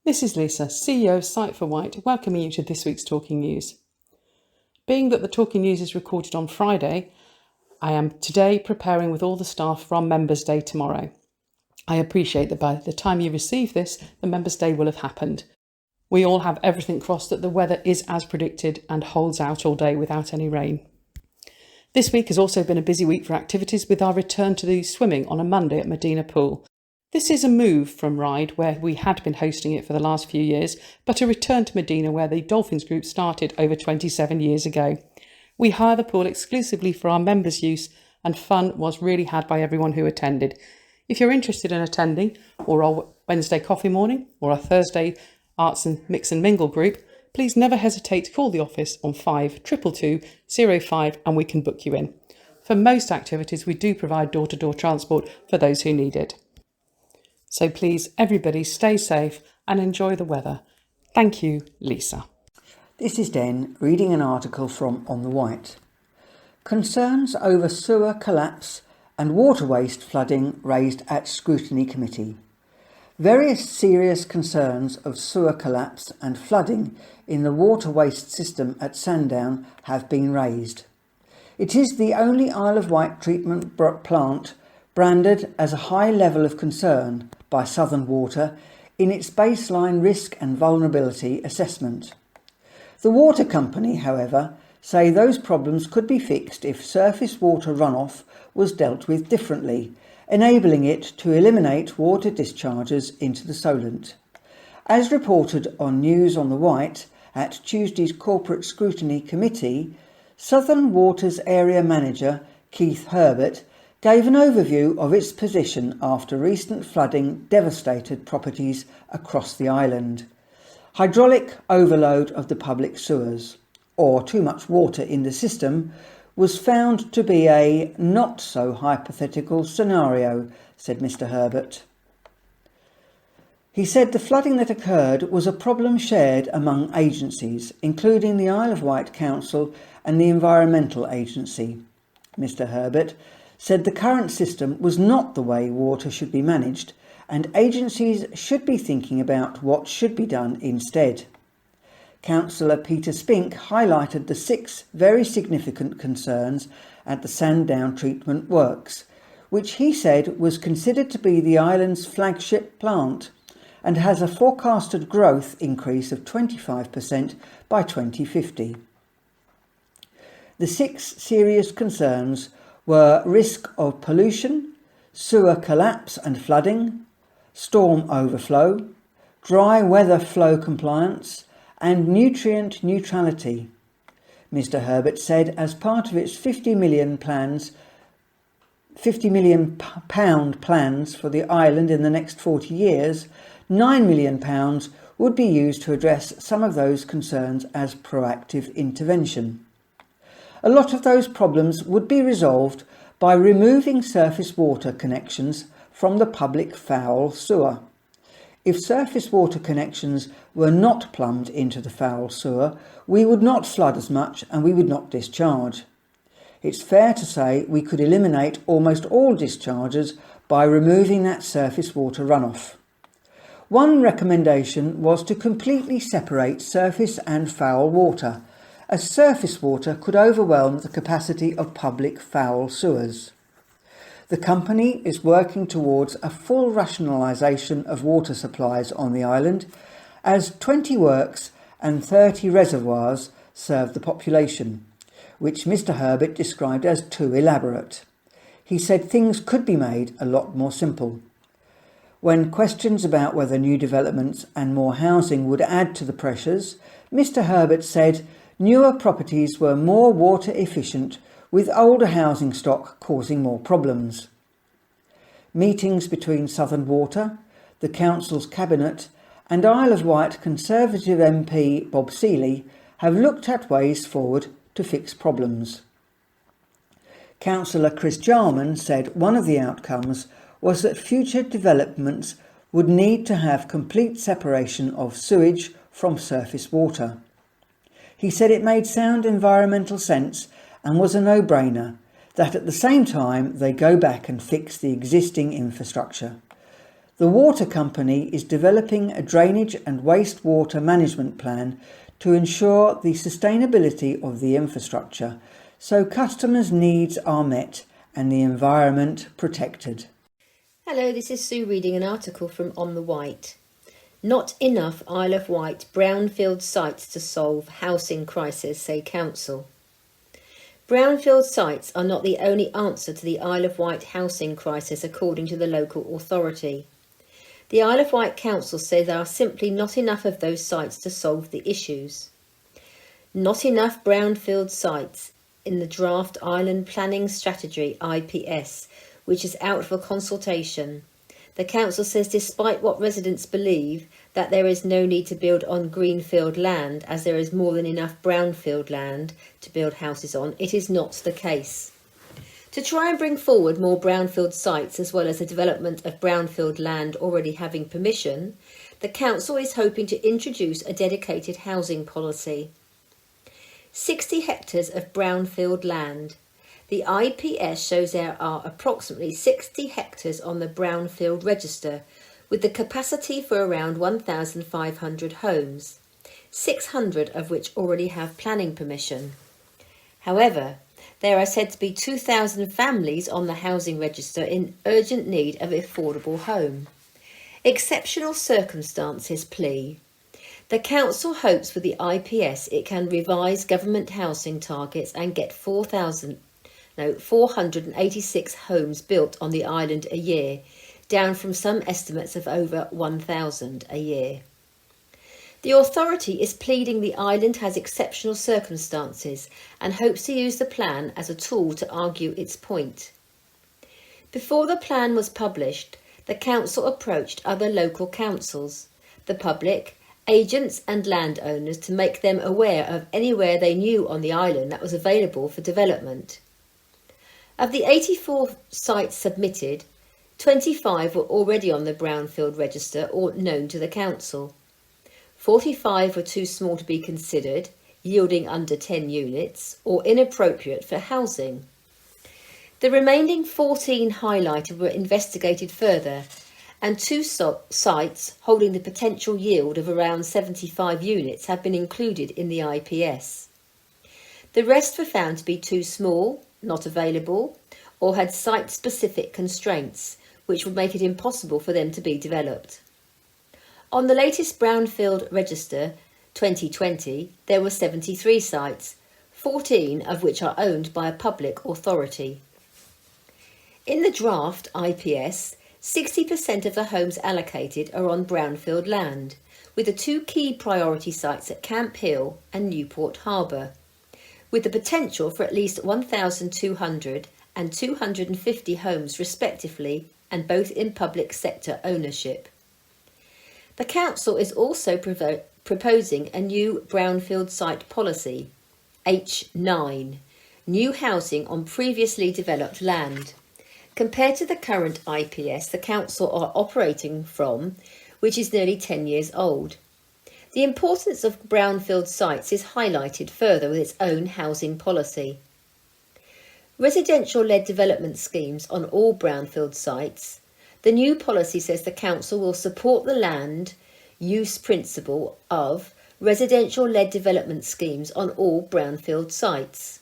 This is Lisa, CEO of Site for Wight, welcoming you to this week's Talking News. Being that the Talking News is recorded on Friday, I am today preparing with all the staff for our Members' Day tomorrow. I appreciate that by the time you receive this, the Members' Day will have happened. We all have everything crossed that the weather is as predicted and holds out all day without any rain. This week has also been a busy week for activities with our return to the swimming on a Monday at Medina Pool. This is a move from Ryde, where we had been hosting it for the last few years, but a return to Medina where the Dolphins Group started over 27 years ago. We hire the pool exclusively for our members' use, and fun was really had by everyone who attended. If you're interested in attending, or our Wednesday coffee morning, or our Thursday arts and mix and mingle group, please never hesitate to call the office on 522205 and we can book you in. For most activities, we do provide door-to-door transport for those who need it. So please, everybody, stay safe and enjoy the weather. Thank you, Lisa. This is Den reading an article from On the Wight. Concerns over sewer collapse and water waste flooding raised at scrutiny committee. Various serious concerns of sewer collapse and flooding in the water waste system at Sandown have been raised. It is the only Isle of Wight treatment plant branded as a high level of concern by Southern Water in its baseline risk and vulnerability assessment. The water company, however, say those problems could be fixed if surface water runoff was dealt with differently, enabling it to eliminate water discharges into the Solent. As reported on News on the Wight at Tuesday's Corporate Scrutiny Committee, Southern Water's area manager, Keith Herbert, gave an overview of its position after recent flooding devastated properties across the island. Hydraulic overload of the public sewers, or too much water in the system, was found to be a not so hypothetical scenario, said Mr. Herbert. He said the flooding that occurred was a problem shared among agencies, including the Isle of Wight Council and the Environmental Agency. Mr. Herbert said the current system was not the way water should be managed, and agencies should be thinking about what should be done instead. Councillor Peter Spink highlighted the 6 very significant concerns at the Sandown treatment works, which he said was considered to be the island's flagship plant and has a forecasted growth increase of 25% by 2050. The 6 serious concerns were risk of pollution, sewer collapse and flooding, storm overflow, dry weather flow compliance, and nutrient neutrality. Mr. Herbert said as part of its £50 million plans for the island in the next 40 years, £9 million would be used to address some of those concerns as proactive intervention. A lot of those problems would be resolved by removing surface water connections from the public foul sewer. If surface water connections were not plumbed into the foul sewer, we would not flood as much and we would not discharge. It's fair to say we could eliminate almost all discharges by removing that surface water runoff. One recommendation was to completely separate surface and foul water, as surface water could overwhelm the capacity of public foul sewers. The company is working towards a full rationalisation of water supplies on the island, as 20 works and 30 reservoirs serve the population, which Mr. Herbert described as too elaborate. He said things could be made a lot more simple. When questions about whether new developments and more housing would add to the pressures, Mr. Herbert said newer properties were more water efficient, with older housing stock causing more problems. Meetings between Southern Water, the Council's Cabinet and Isle of Wight Conservative MP Bob Seeley have looked at ways forward to fix problems. Councillor Chris Jarman said one of the outcomes was that future developments would need to have complete separation of sewage from surface water. He said it made sound environmental sense and was a no-brainer that at the same time they go back and fix the existing infrastructure. The water company is developing a drainage and wastewater management plan to ensure the sustainability of the infrastructure so customers' needs are met and the environment protected. Hello, this is Sue reading an article from On the Wight. Not enough Isle of Wight brownfield sites to solve housing crisis, say council. Brownfield sites are not the only answer to the Isle of Wight housing crisis, according to the local authority. The Isle of Wight Council say there are simply not enough of those sites to solve the issues. Not enough brownfield sites in the draft Island Planning Strategy, IPS, which is out for consultation. The council says despite what residents believe, that there is no need to build on greenfield land as there is more than enough brownfield land to build houses on, it is not the case. To try and bring forward more brownfield sites as well as the development of brownfield land already having permission, the council is hoping to introduce a dedicated housing policy. 60 hectares of brownfield land. The IPS shows there are approximately 60 hectares on the brownfield register, with the capacity for around 1,500 homes, 600 of which already have planning permission. However, there are said to be 2,000 families on the housing register in urgent need of affordable home. Exceptional circumstances plea. The council hopes with the IPS it can revise government housing targets and get 486 homes built on the island a year, down from some estimates of over 1,000 a year. The authority is pleading the island has exceptional circumstances and hopes to use the plan as a tool to argue its point. Before the plan was published, the council approached other local councils, the public, agents and landowners to make them aware of anywhere they knew on the island that was available for development. Of the 84 sites submitted, 25 were already on the brownfield register or known to the council. 45 were too small to be considered, yielding under 10 units, or inappropriate for housing. The remaining 14 highlighted were investigated further, and 2 sites holding the potential yield of around 75 units have been included in the IPS. The rest were found to be too small, not available, or had site-specific constraints, which would make it impossible for them to be developed. On the latest Brownfield Register 2020, there were 73 sites, 14 of which are owned by a public authority. In the draft IPS, 60% of the homes allocated are on brownfield land, with the 2 key priority sites at Camp Hill and Newport Harbour, with the potential for at least 1,200 and 250 homes respectively, and both in public sector ownership. The council is also proposing a new brownfield site policy, H9, new housing on previously developed land. Compared to the current IPS the council are operating from, which is nearly 10 years old. The importance of brownfield sites is highlighted further with its own housing policy. Residential-led development schemes on all brownfield sites. The new policy says the council will support the land use principle of residential-led development schemes on all brownfield sites.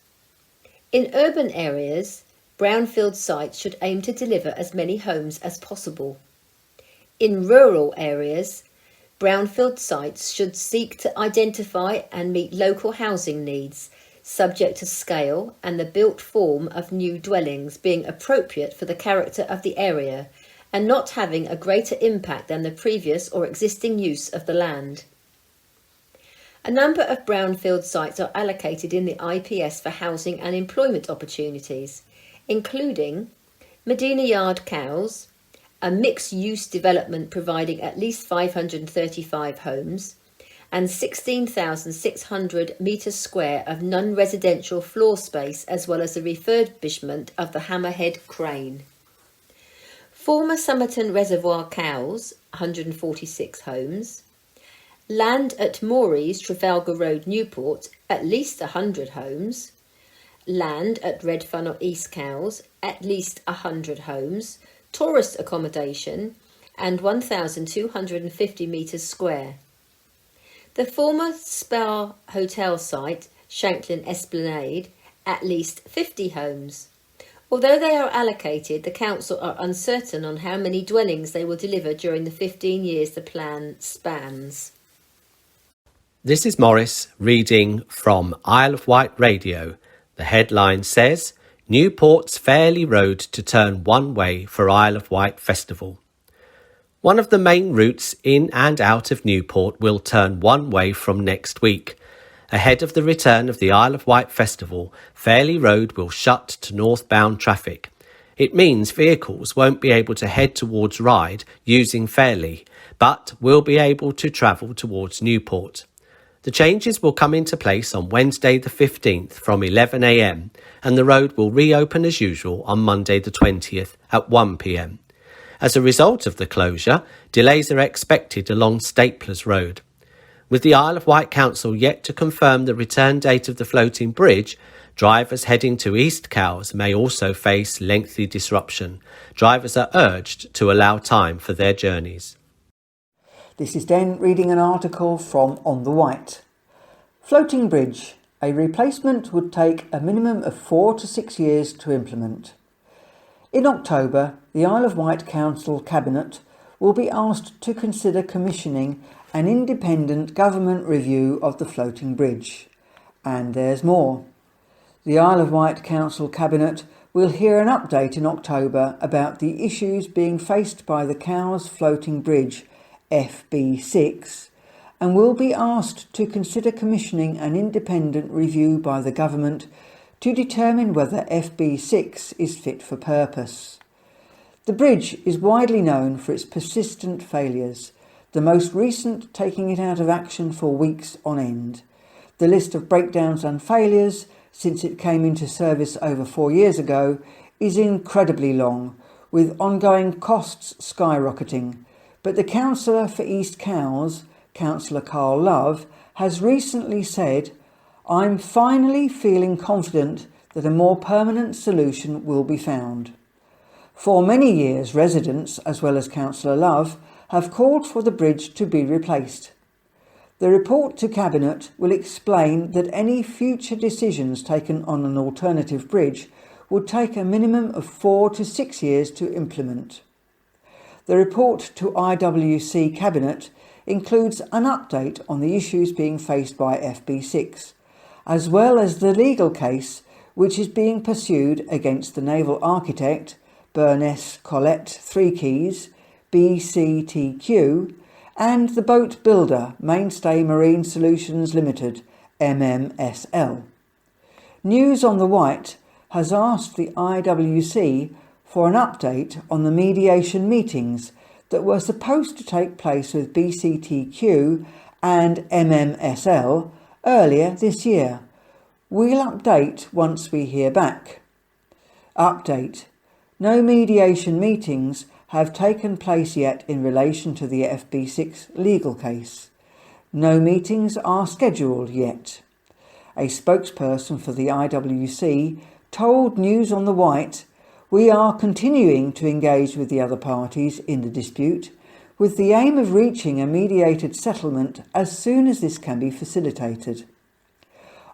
In urban areas, brownfield sites should aim to deliver as many homes as possible. In rural areas, brownfield sites should seek to identify and meet local housing needs, subject to scale and the built form of new dwellings being appropriate for the character of the area and not having a greater impact than the previous or existing use of the land. A number of brownfield sites are allocated in the IPS for housing and employment opportunities, including Medina Yard Cows, a mixed-use development providing at least 535 homes, and 16,600 metres square of non-residential floor space, as well as the refurbishment of the Hammerhead Crane. Former Somerton Reservoir Cows, 146 homes. Land at Morey's, Trafalgar Road, Newport, at least 100 homes. Land at Red Funnel East Cows, at least 100 homes. Tourist accommodation and 1,250 metres square. The former Spa Hotel site, Shanklin Esplanade, at least 50 homes. Although they are allocated, the council are uncertain on how many dwellings they will deliver during the 15 years the plan spans. This is Morris reading from Isle of Wight Radio. The headline says, Newport's Fairley Road to turn one way for Isle of Wight Festival. One of the main routes in and out of Newport will turn one way from next week. Ahead of the return of the Isle of Wight Festival, Fairley Road will shut to northbound traffic. It means vehicles won't be able to head towards Ryde using Fairley, but will be able to travel towards Newport. The changes will come into place on Wednesday the 15th from 11 a.m, and the road will reopen as usual on Monday the 20th at 1 p.m. As a result of the closure, delays are expected along Staplers Road. With the Isle of Wight Council yet to confirm the return date of the floating bridge, drivers heading to East Cowes may also face lengthy disruption. Drivers are urged to allow time for their journeys. This is Den reading an article from On the Wight. Floating bridge. A replacement would take a minimum of 4 to 6 years to implement. In October, the Isle of Wight Council Cabinet will be asked to consider commissioning an independent government review of the floating bridge. And there's more. The Isle of Wight Council Cabinet will hear an update in October about the issues being faced by the Cowes Floating Bridge FB6 and will be asked to consider commissioning an independent review by the government to determine whether FB6 is fit for purpose. The bridge is widely known for its persistent failures, the most recent taking it out of action for weeks on end. The list of breakdowns and failures since it came into service over 4 years ago is incredibly long, with ongoing costs skyrocketing. But the Councillor for East Cowes, Councillor Carl Love, has recently said, "I'm finally feeling confident that a more permanent solution will be found." For many years, residents, as well as Councillor Love, have called for the bridge to be replaced. The report to Cabinet will explain that any future decisions taken on an alternative bridge would take a minimum of 4 to 6 years to implement. The report to IWC Cabinet includes an update on the issues being faced by FB6, as well as the legal case which is being pursued against the naval architect, Burness Collett 3 Keys, BCTQ, and the boat builder, Mainstay Marine Solutions Limited, MMSL. News on the Wight has asked the IWC for an update on the mediation meetings that were supposed to take place with BCTQ and MMSL earlier this year. We'll update once we hear back. Update. No mediation meetings have taken place yet in relation to the FB6 legal case. No meetings are scheduled yet. A spokesperson for the IWC told News on the Wight, "We are continuing to engage with the other parties in the dispute with the aim of reaching a mediated settlement as soon as this can be facilitated."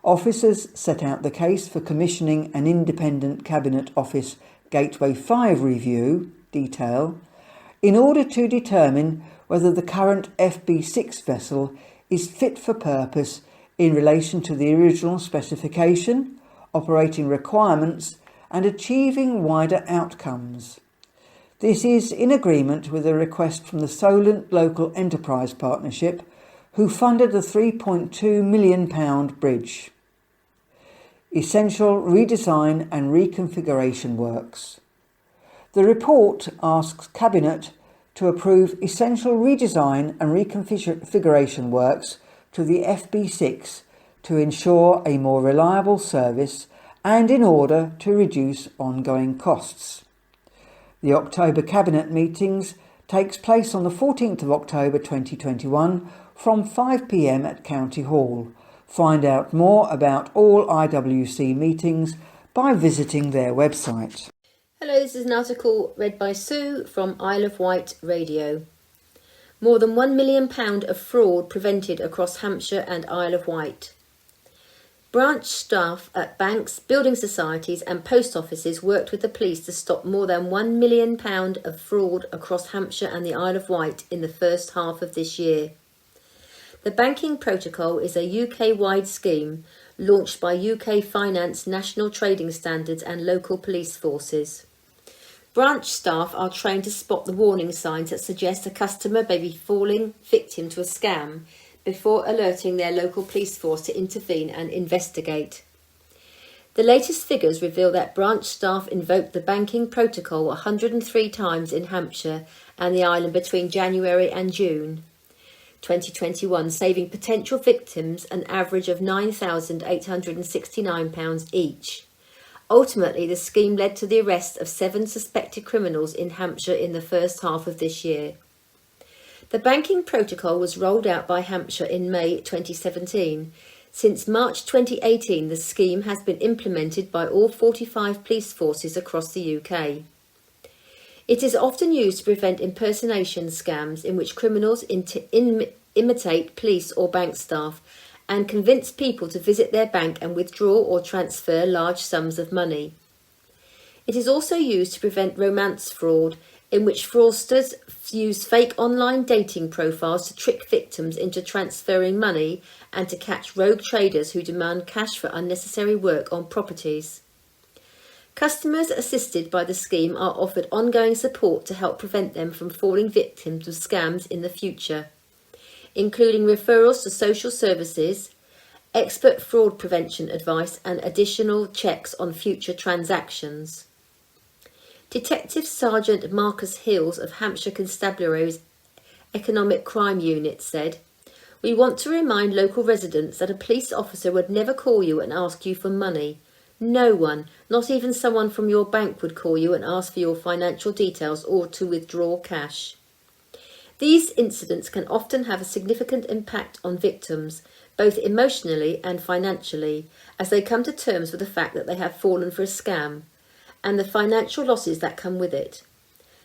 Officers set out the case for commissioning an independent Cabinet Office Gateway 5 review detail in order to determine whether the current FB6 vessel is fit for purpose in relation to the original specification, operating requirements and achieving wider outcomes. This is in agreement with a request from the Solent Local Enterprise Partnership, who funded the £3.2 million bridge. Essential redesign and reconfiguration works. The report asks Cabinet to approve essential redesign and reconfiguration works to the FB6 to ensure a more reliable service and in order to reduce ongoing costs. The October Cabinet meetings takes place on the 14th of October 2021 from 5 p.m. at County Hall. Find out more about all IWC meetings by visiting their website. Hello, this is an article read by Sue from Isle of Wight Radio. More than £1 million of fraud prevented across Hampshire and Isle of Wight. Branch staff at banks, building societies and post offices worked with the police to stop more than £1 million of fraud across Hampshire and the Isle of Wight in the first half of this year. The Banking Protocol is a UK-wide scheme launched by UK Finance, National Trading Standards and local police forces. Branch staff are trained to spot the warning signs that suggest a customer may be falling victim to a scam before alerting their local police force to intervene and investigate. The latest figures reveal that branch staff invoked the Banking Protocol 103 times in Hampshire and the island between January and June 2021, saving potential victims an average of £9,869 each. Ultimately, the scheme led to the arrest of 7 suspected criminals in Hampshire in the first half of this year. The Banking Protocol was rolled out by Hampshire in May 2017. Since March 2018, the scheme has been implemented by all 45 police forces across the UK. It is often used to prevent impersonation scams in which criminals imitate police or bank staff and convince people to visit their bank and withdraw or transfer large sums of money. It is also used to prevent romance fraud, in which fraudsters use fake online dating profiles to trick victims into transferring money and to catch rogue traders who demand cash for unnecessary work on properties. Customers assisted by the scheme are offered ongoing support to help prevent them from falling victims of scams in the future, including referrals to social services, expert fraud prevention advice and additional checks on future transactions. Detective Sergeant Marcus Hills of Hampshire Constabulary's Economic Crime Unit said, "We want to remind local residents that a police officer would never call you and ask you for money. No one, not even someone from your bank, would call you and ask for your financial details or to withdraw cash." These incidents can often have a significant impact on victims, both emotionally and financially, as they come to terms with the fact that they have fallen for a scam and the financial losses that come with it.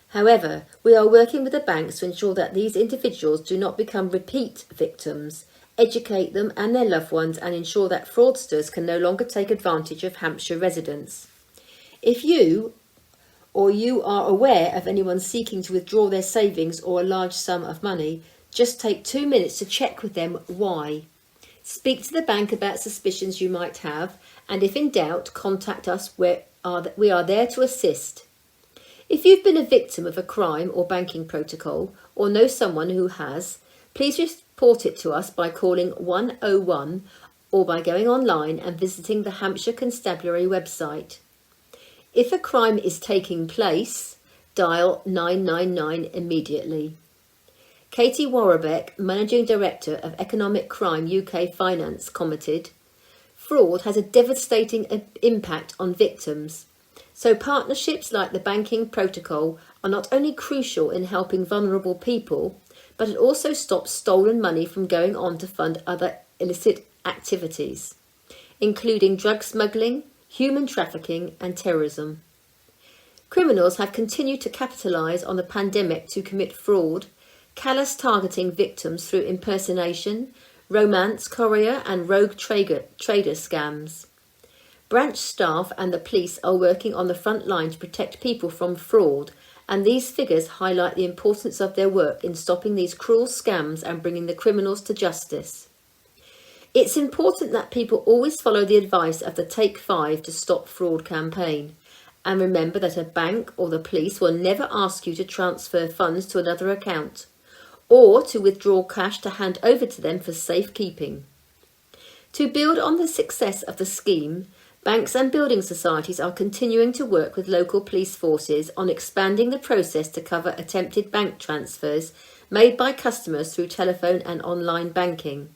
However, we are working with the banks to ensure that these individuals do not become repeat victims, educate them and their loved ones, and ensure that fraudsters can no longer take advantage of Hampshire residents. If you are aware of anyone seeking to withdraw their savings or a large sum of money, just take 2 minutes to check with them why. Speak to the bank about suspicions you might have, and if in doubt, contact us. We are there to assist. If you've been a victim of a crime or banking protocol, or know someone who has, please report it to us by calling 101 or by going online and visiting the Hampshire Constabulary website. If a crime is taking place, dial 999 immediately. Katie Warrabeck, Managing Director of Economic Crime UK Finance, commented, "Fraud has a devastating impact on victims, so partnerships like the Banking Protocol are not only crucial in helping vulnerable people, but it also stops stolen money from going on to fund other illicit activities, including drug smuggling, human trafficking and terrorism." Criminals have continued to capitalise on the pandemic to commit fraud, callous targeting victims through impersonation, romance, courier and rogue trader scams. Branch staff and the police are working on the front line to protect people from fraud, and these figures highlight the importance of their work in stopping these cruel scams and bringing the criminals to justice. It's important that people always follow the advice of the Take 5 to Stop Fraud campaign, and remember that a bank or the police will never ask you to transfer funds to another account or to withdraw cash to hand over to them for safekeeping. To build on the success of the scheme, banks and building societies are continuing to work with local police forces on expanding the process to cover attempted bank transfers made by customers through telephone and online banking.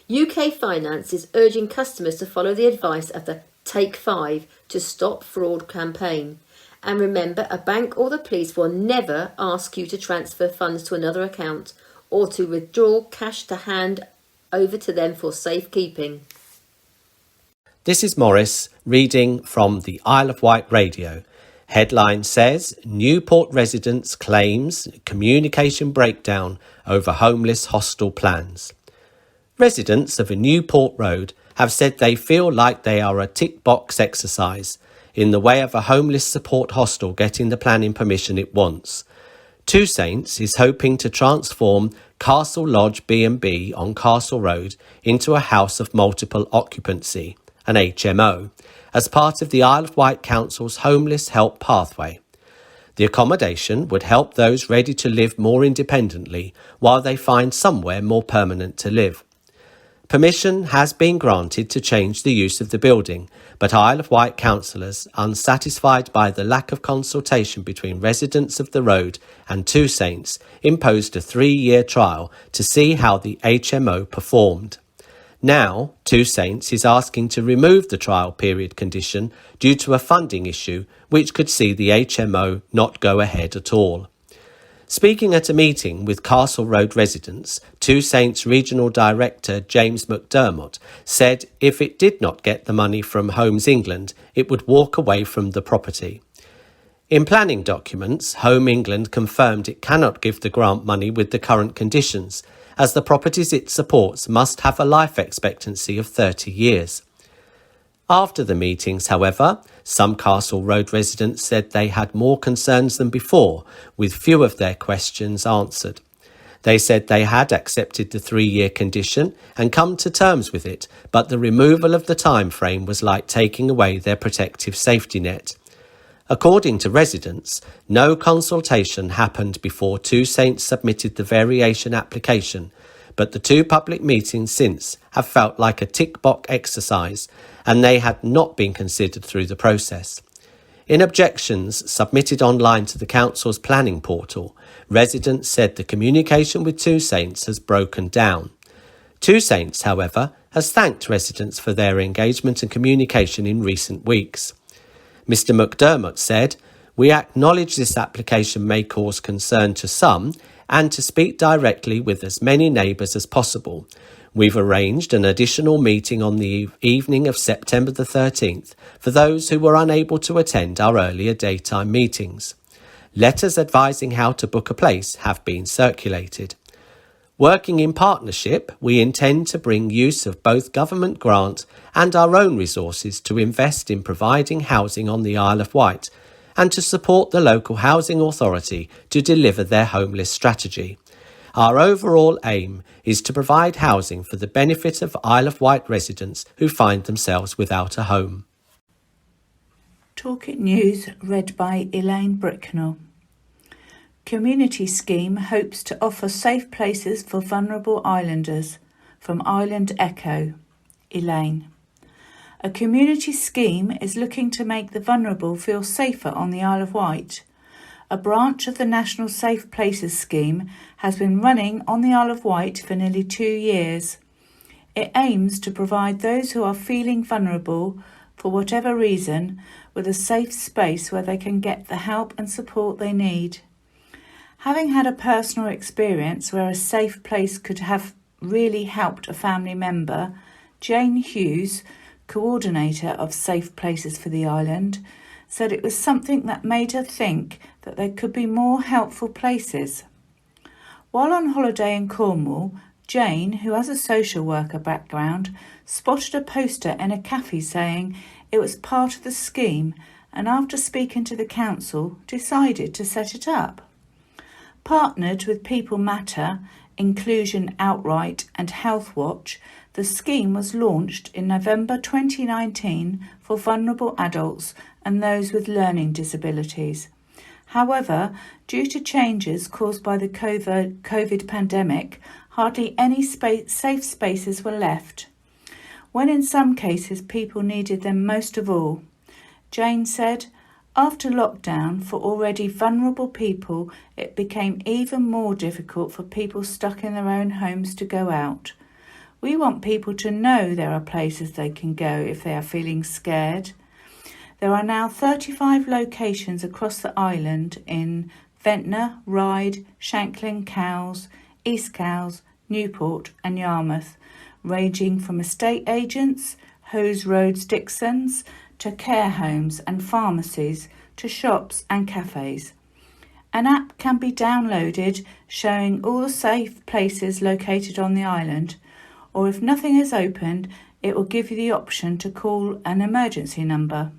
UK Finance is urging customers to follow the advice of the Take 5 to Stop Fraud campaign. And remember, a bank or the police will never ask you to transfer funds to another account or to withdraw cash to hand over to them for safekeeping. This is Morris reading from the Isle of Wight Radio, Headline says, Newport residents claims communication breakdown over homeless hostel plans. Residents of a Newport Road have said they feel like they are a tick box exercise in the way of a homeless support hostel getting the planning permission it wants. Two Saints is hoping to transform Castle Lodge B&B on Castle Road into a house of multiple occupancy, an HMO, as part of the Isle of Wight Council's Homeless Help Pathway. The accommodation would help those ready to live more independently while they find somewhere more permanent to live. Permission has been granted to change the use of the building, but Isle of Wight councillors, unsatisfied by the lack of consultation between residents of the road and Two Saints, imposed a 3-year trial to see how the HMO performed. Now, Two Saints is asking to remove the trial period condition due to a funding issue which could see the HMO not go ahead at all. Speaking at a meeting with Castle Road residents, Two Saints Regional Director James McDermott said if it did not get the money from Homes England, it would walk away from the property. In planning documents, Home England confirmed it cannot give the grant money with the current conditions, as the properties it supports must have a life expectancy of 30 years. After the meetings, however, some Castle Road residents said they had more concerns than before, with few of their questions answered. They said they had accepted the 3-year condition and come to terms with it, but the removal of the time frame was like taking away their protective safety net. According to residents, no consultation happened before Two Saints submitted the variation application, but the 2 public meetings since have felt like a tick-box exercise, and they had not been considered through the process. In objections submitted online to the Council's planning portal, residents said the communication with Two Saints has broken down. Two Saints, however, has thanked residents for their engagement and communication in recent weeks. Mr McDermott said, "We acknowledge this application may cause concern to some and to speak directly with as many neighbours as possible. We've arranged an additional meeting on the evening of September the 13th for those who were unable to attend our earlier daytime meetings. Letters advising how to book a place have been circulated. Working in partnership, we intend to bring use of both government grant and our own resources to invest in providing housing on the Isle of Wight and to support the local housing authority to deliver their homeless strategy. Our overall aim is to provide housing for the benefit of Isle of Wight residents who find themselves without a home." Talk It News, read by Elaine Bricknell. Community Scheme hopes to offer safe places for vulnerable islanders. From Island Echo, Elaine. A community scheme is looking to make the vulnerable feel safer on the Isle of Wight. A branch of the National Safe Places scheme has been running on the Isle of Wight for nearly 2 years. It aims to provide those who are feeling vulnerable, for whatever reason, with a safe space where they can get the help and support they need. Having had a personal experience where a safe place could have really helped a family member, Jane Hughes, coordinator of Safe Places for the island, said it was something that made her think that there could be more helpful places. While on holiday in Cornwall, Jane, who has a social worker background, spotted a poster in a cafe saying it was part of the scheme, and after speaking to the council, decided to set it up. Partnered with People Matter, Inclusion Outright and Health Watch, the scheme was launched in November 2019 for vulnerable adults and those with learning disabilities. However, due to changes caused by the COVID pandemic, hardly any safe spaces were left, when in some cases people needed them most of all. Jane said, "After lockdown, for already vulnerable people, it became even more difficult for people stuck in their own homes to go out. We want people to know there are places they can go if they are feeling scared." There are now 35 locations across the island in Ventnor, Ryde, Shanklin, Cowes, East Cowes, Newport and Yarmouth, ranging from estate agents, Hose Roads Dixons, to care homes and pharmacies to shops and cafes. An app can be downloaded showing all the safe places located on the island, or if nothing is opened, it will give you the option to call an emergency number.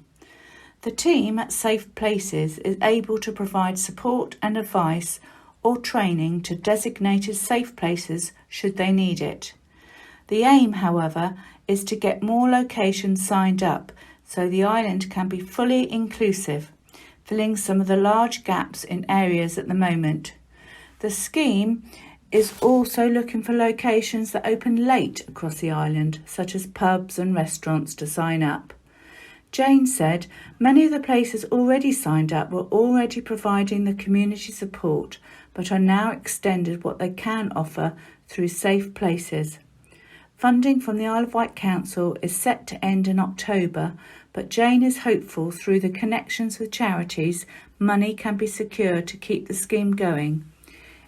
The team at Safe Places is able to provide support and advice or training to designated safe places should they need it. The aim, however, is to get more locations signed up so the island can be fully inclusive, filling some of the large gaps in areas at the moment. The scheme is also looking for locations that open late across the island, such as pubs and restaurants, to sign up. Jane said many of the places already signed up were already providing the community support, but are now extended what they can offer through Safe Places. Funding from the Isle of Wight Council is set to end in October, but Jane is hopeful through the connections with charities, money can be secured to keep the scheme going.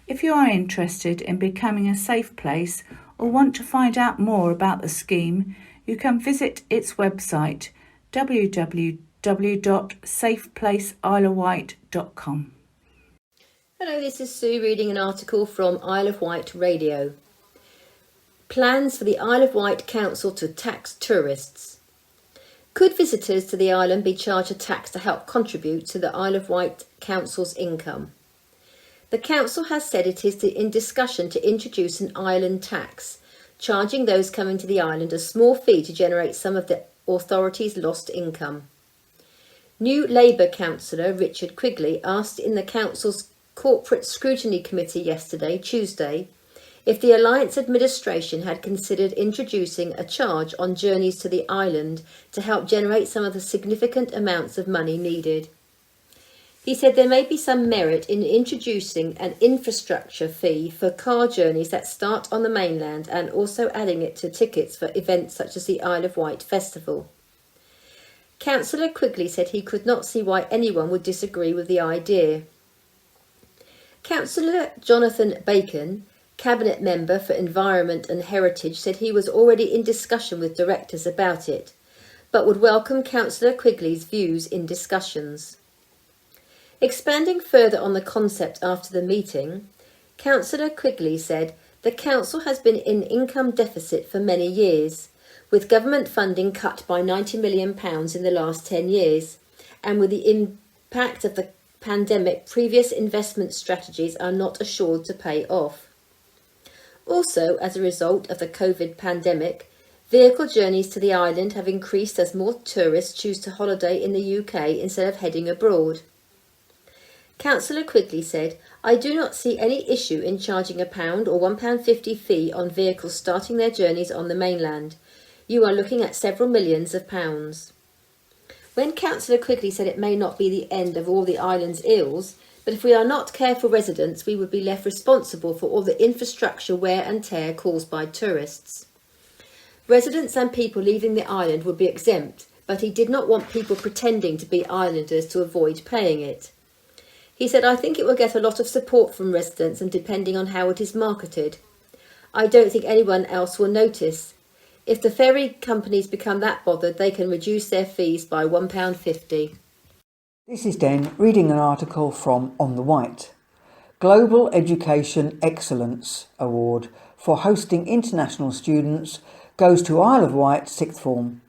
If you are interested in becoming a safe place or want to find out more about the scheme, you can visit its website www.safeplaceisleofwight.com. Hello, this is Sue reading an article from Isle of Wight Radio. Plans for the Isle of Wight Council to tax tourists. Could visitors to the island be charged a tax to help contribute to the Isle of Wight Council's income? The council has said it is in discussion to introduce an island tax, charging those coming to the island a small fee to generate some of the authority's lost income. New Labour councillor Richard Quigley asked in the council's Corporate Scrutiny Committee yesterday, Tuesday, if the Alliance administration had considered introducing a charge on journeys to the island to help generate some of the significant amounts of money needed. He said there may be some merit in introducing an infrastructure fee for car journeys that start on the mainland and also adding it to tickets for events such as the Isle of Wight Festival. Councillor Quigley said he could not see why anyone would disagree with the idea. Councillor Jonathan Bacon, Cabinet Member for Environment and Heritage, said he was already in discussion with directors about it, but would welcome Councillor Quigley's views in discussions. Expanding further on the concept after the meeting, Councillor Quigley said the council has been in income deficit for many years, with government funding cut by £90 million in the last 10 years, and with the impact of the pandemic, previous investment strategies are not assured to pay off. Also, as a result of the COVID pandemic, vehicle journeys to the island have increased as more tourists choose to holiday in the UK instead of heading abroad. Councillor Quigley said, "I do not see any issue in charging £1 or £1.50 fee on vehicles starting their journeys on the mainland. You are looking at several millions of pounds." When Councillor Quigley said it may not be the end of all the island's ills, but if we are not careful residents, we would be left responsible for all the infrastructure wear and tear caused by tourists. Residents and people leaving the island would be exempt, but he did not want people pretending to be islanders to avoid paying it. He said, "I think it will get a lot of support from residents and depending on how it is marketed. I don't think anyone else will notice. If the ferry companies become that bothered, they can reduce their fees by £1.50. This is Den reading an article from On the Wight. Global Education Excellence Award for hosting international students goes to Isle of Wight sixth form.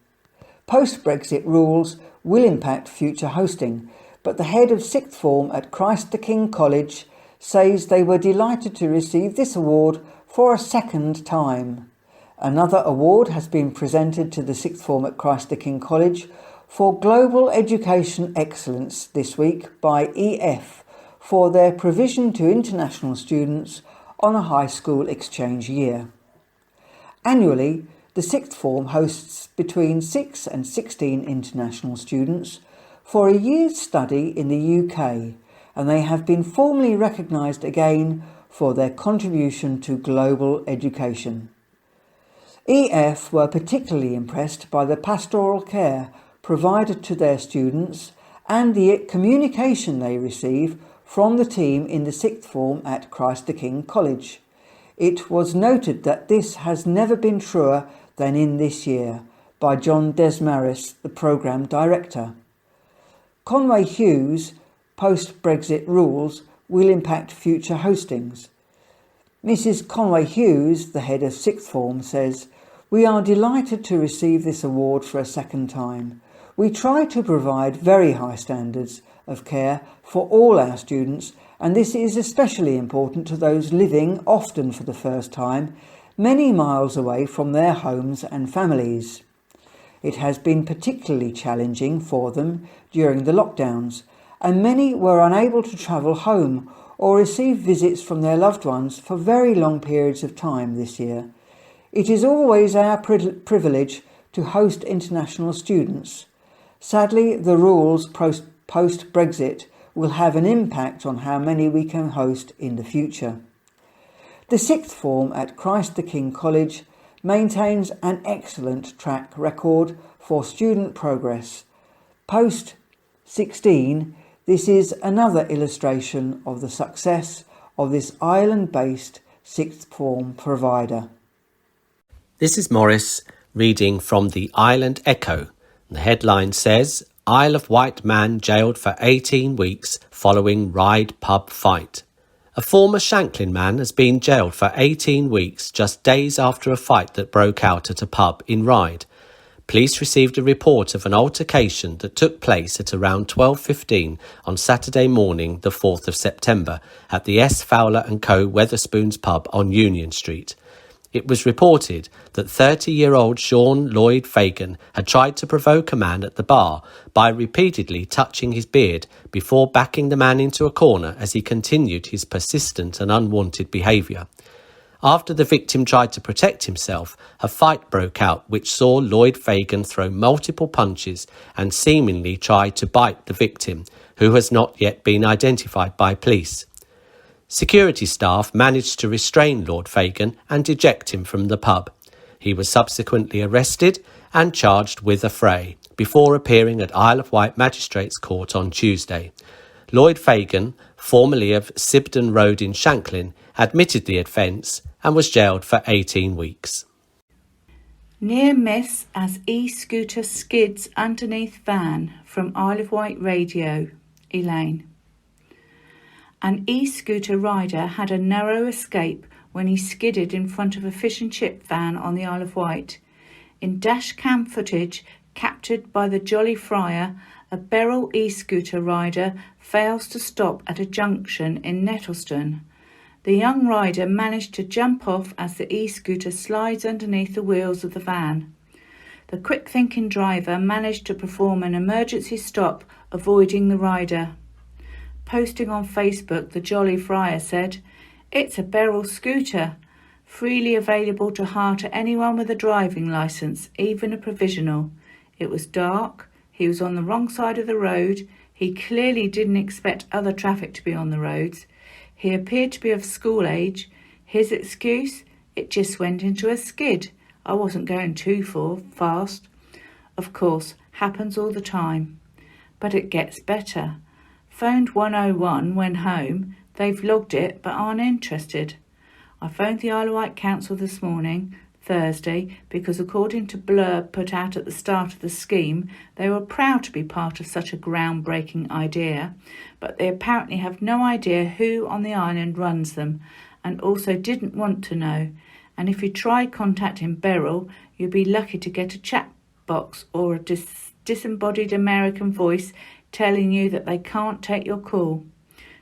Post-Brexit rules will impact future hosting, but the head of sixth form at Christ the King College says they were delighted to receive this award for a second time. Another award has been presented to the sixth form at Christ the King College for Global Education Excellence this week by EF for their provision to international students on a high school exchange year. Annually, the sixth form hosts between 6 and 16 international students for a year's study in the UK, and they have been formally recognised again for their contribution to global education. EF were particularly impressed by the pastoral care provided to their students and the communication they receive from the team in the sixth form at Christ the King College. It was noted that this has never been truer than in this year by John Desmaris, the programme director. Conway Hughes' post-Brexit rules will impact future hostings. Mrs. Conway Hughes, the head of sixth form, says, "We are delighted to receive this award for a second time. We try to provide very high standards of care for all our students, and this is especially important to those living, often for the first time, many miles away from their homes and families. It has been particularly challenging for them during the lockdowns, and many were unable to travel home or receive visits from their loved ones for very long periods of time this year. It is always our privilege to host international students. Sadly, the rules post-Brexit will have an impact on how many we can host in the future." The sixth form at Christ the King College maintains an excellent track record for student progress. Post-16, this is another illustration of the success of this island-based sixth form provider. This is Morris reading from the Island Echo. The headline says, Isle of Wight man jailed for 18 weeks following Ryde pub fight. A former Shanklin man has been jailed for 18 weeks just days after a fight that broke out at a pub in Ryde. Police received a report of an altercation that took place at around 12:15 on Saturday morning, the 4th of September, at the S. Fowler & Co. Wetherspoons pub on Union Street. It was reported that 30-year-old Sean Lloyd Fagan had tried to provoke a man at the bar by repeatedly touching his beard before backing the man into a corner as he continued his persistent and unwanted behaviour. After the victim tried to protect himself, a fight broke out which saw Lloyd Fagan throw multiple punches and seemingly try to bite the victim, who has not yet been identified by police. Security staff managed to restrain Lord Fagan and eject him from the pub. He was subsequently arrested and charged with a fray, before appearing at Isle of Wight Magistrates Court on Tuesday. Lloyd Fagan, formerly of Sibden Road in Shanklin, admitted the offence and was jailed for 18 weeks. Near miss as e-scooter skids underneath van from Isle of Wight Radio, Elaine. An e-scooter rider had a narrow escape when he skidded in front of a fish and chip van on the Isle of Wight. In dash cam footage captured by the Jolly Friar, a Beryl e-scooter rider fails to stop at a junction in Nettleston. The young rider managed to jump off as the e-scooter slides underneath the wheels of the van. The quick-thinking driver managed to perform an emergency stop, avoiding the rider. Posting on Facebook, the Jolly Friar said, "It's a Beryl scooter, freely available to hire to anyone with a driving licence, even a provisional. It was dark, he was on the wrong side of the road, he clearly didn't expect other traffic to be on the roads. He appeared to be of school age. His excuse? It just went into a skid. I wasn't going too fast. Of course, happens all the time. But it gets better. Phoned 101 when home. They've logged it but aren't interested. I phoned the Isle of Wight Council this morning, Thursday, because according to blurb put out at the start of the scheme, they were proud to be part of such a groundbreaking idea, but they apparently have no idea who on the island runs them, and also didn't want to know. And if you try contacting Beryl, you'll be lucky to get a chat box or a disembodied American voice telling you that they can't take your call.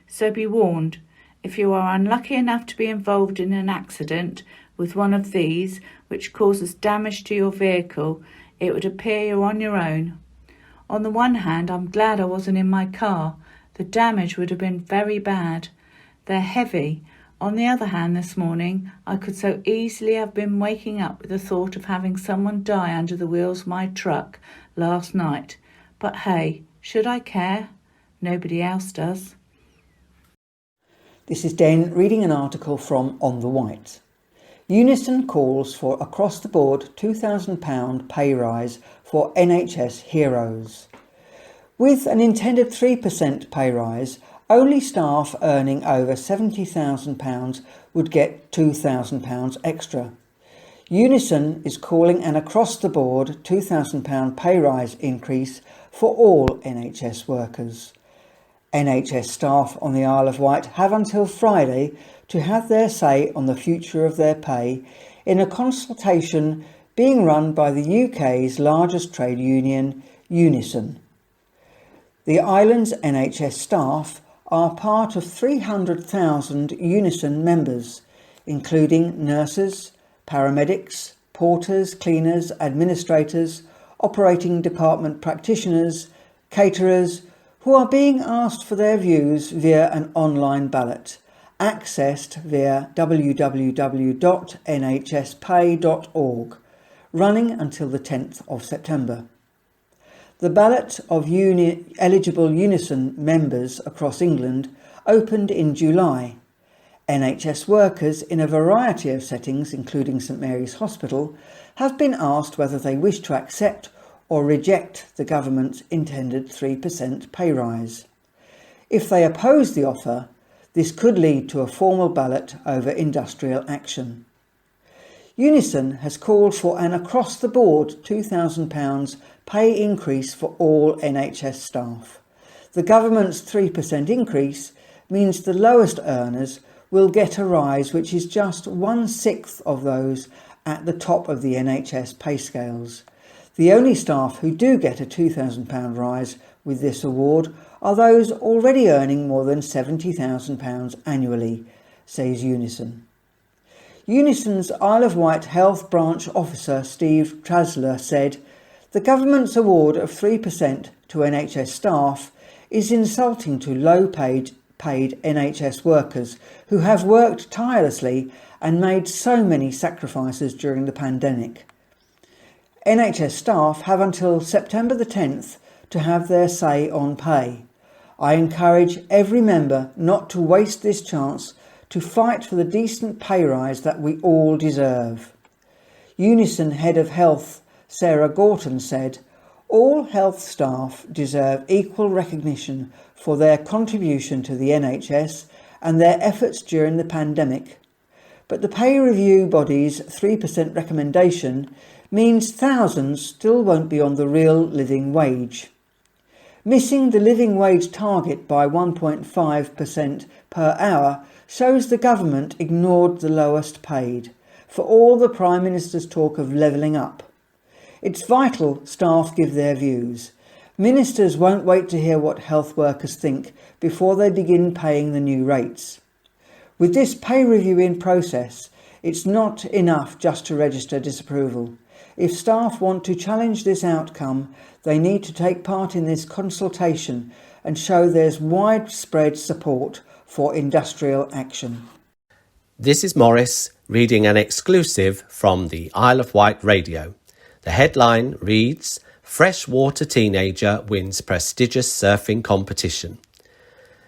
So be warned, if you are unlucky enough to be involved in an accident with one of these, which causes damage to your vehicle, it would appear you're on your own. On the one hand, I'm glad I wasn't in my car. The damage would have been very bad. They're heavy. On the other hand, this morning, I could so easily have been waking up with the thought of having someone die under the wheels of my truck last night. But hey, should I care? Nobody else does." This is Den reading an article from On the Wight. Unison calls for across-the-board £2,000 pay rise for NHS heroes. With an intended 3% pay rise, only staff earning over £70,000 would get £2,000 extra. Unison is calling an across-the-board £2,000 pay rise increase for all NHS workers. NHS staff on the Isle of Wight have until Friday to have their say on the future of their pay in a consultation being run by the UK's largest trade union, Unison. The island's NHS staff are part of 300,000 Unison members, including nurses, paramedics, porters, cleaners, administrators, operating department practitioners, caterers, who are being asked for their views via an online ballot, accessed via www.nhspay.org, running until the 10th of September. The ballot of eligible Unison members across England opened in July. NHS workers in a variety of settings, including St Mary's Hospital, have been asked whether they wish to accept or reject the government's intended 3% pay rise. If they oppose the offer, this could lead to a formal ballot over industrial action. Unison has called for an across-the-board £2,000 pay increase for all NHS staff. The government's 3% increase means the lowest earners will get a rise which is just 1/6 of those at the top of the NHS pay scales. The only staff who do get a £2,000 rise with this award are those already earning more than £70,000 annually, says Unison. Unison's Isle of Wight Health Branch Officer Steve Trasler said, "The government's award of 3% to NHS staff is insulting to low-paid NHS workers who have worked tirelessly and made so many sacrifices during the pandemic. NHS staff have until September the 10th to have their say on pay. I encourage every member not to waste this chance to fight for the decent pay rise that we all deserve." Unison Head of Health Sarah Gorton said, "All health staff deserve equal recognition for their contribution to the NHS and their efforts during the pandemic. But the pay review body's 3% recommendation means thousands still won't be on the real living wage. Missing the living wage target by 1.5% per hour shows the government ignored the lowest paid, for all the Prime Minister's talk of levelling up. It's vital staff give their views. Ministers won't wait to hear what health workers think before they begin paying the new rates. With this pay review in process, it's not enough just to register disapproval. If staff want to challenge this outcome, they need to take part in this consultation and show there's widespread support for industrial action." This is Morris reading an exclusive from the Isle of Wight radio. The headline reads, "Freshwater Teenager Wins Prestigious Surfing Competition."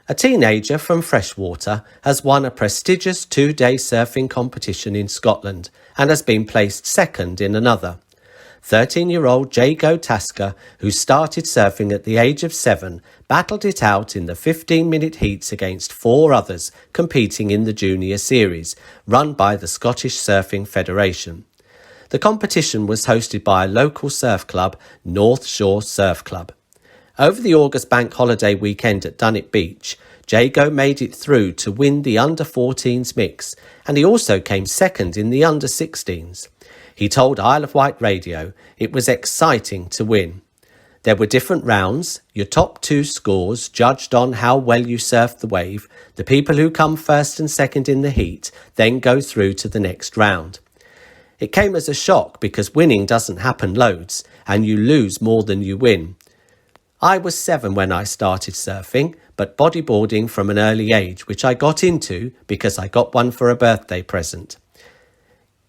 A teenager from Freshwater has won a prestigious 2-day surfing competition in Scotland and has been placed second in another. 13-year-old Jago Tasker, who started surfing at the age of 7, battled it out in the 15-minute heats against 4 others competing in the junior series, run by the Scottish Surfing Federation. The competition was hosted by a local surf club, North Shore Surf Club. Over the August bank holiday weekend at Dunnet Beach, Jago made it through to win the under-14s mix, and he also came second in the under-16s. He told Isle of Wight Radio it was exciting to win. There were different rounds, your top 2 scores judged on how well you surfed the wave. The people who come first and second in the heat then go through to the next round. It came as a shock because winning doesn't happen loads and you lose more than you win. I was 7 when I started surfing, but bodyboarding from an early age, which I got into because I got one for a birthday present.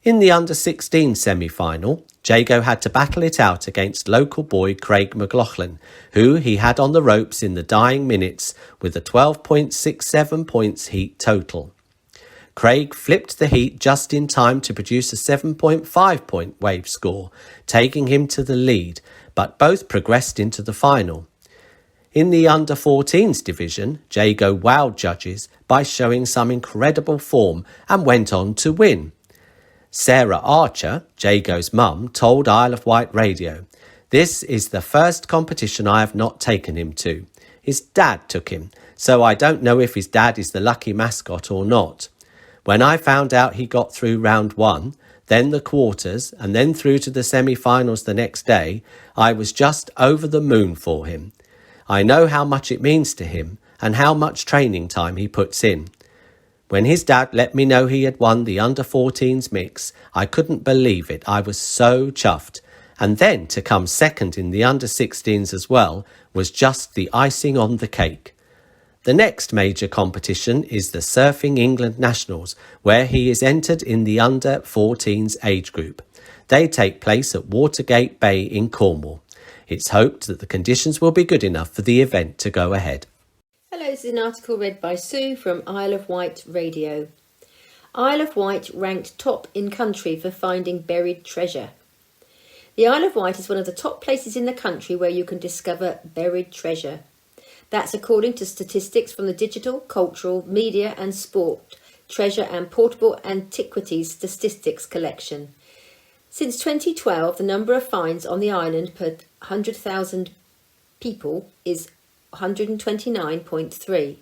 In the under-16 semi-final, Jago had to battle it out against local boy Craig McLaughlin, who he had on the ropes in the dying minutes with a 12.67 points heat total. Craig flipped the heat just in time to produce a 7.5 point wave score, taking him to the lead, but both progressed into the final. In the under-14s division, Jago wowed judges by showing some incredible form and went on to win. Sarah Archer, Jago's mum, told Isle of Wight Radio, "This is the first competition I have not taken him to. His dad took him, so I don't know if his dad is the lucky mascot or not. When I found out he got through round 1, then the quarters, and then through to the semi-finals the next day, I was just over the moon for him. I know how much it means to him and how much training time he puts in. When his dad let me know he had won the under-14s mix, I couldn't believe it. I was so chuffed. And then to come second in the under-16s as well was just the icing on the cake." The next major competition is the Surfing England Nationals, where he is entered in the under-14s age group. They take place at Watergate Bay in Cornwall. It's hoped that the conditions will be good enough for the event to go ahead. Hello, this is an article read by Sue from Isle of Wight Radio. Isle of Wight ranked top in country for finding buried treasure. The Isle of Wight is one of the top places in the country where you can discover buried treasure. That's according to statistics from the Digital, Cultural, Media and Sport Treasure and Portable Antiquities Statistics Collection. Since 2012, the number of finds on the island per 100,000 people is 129.3.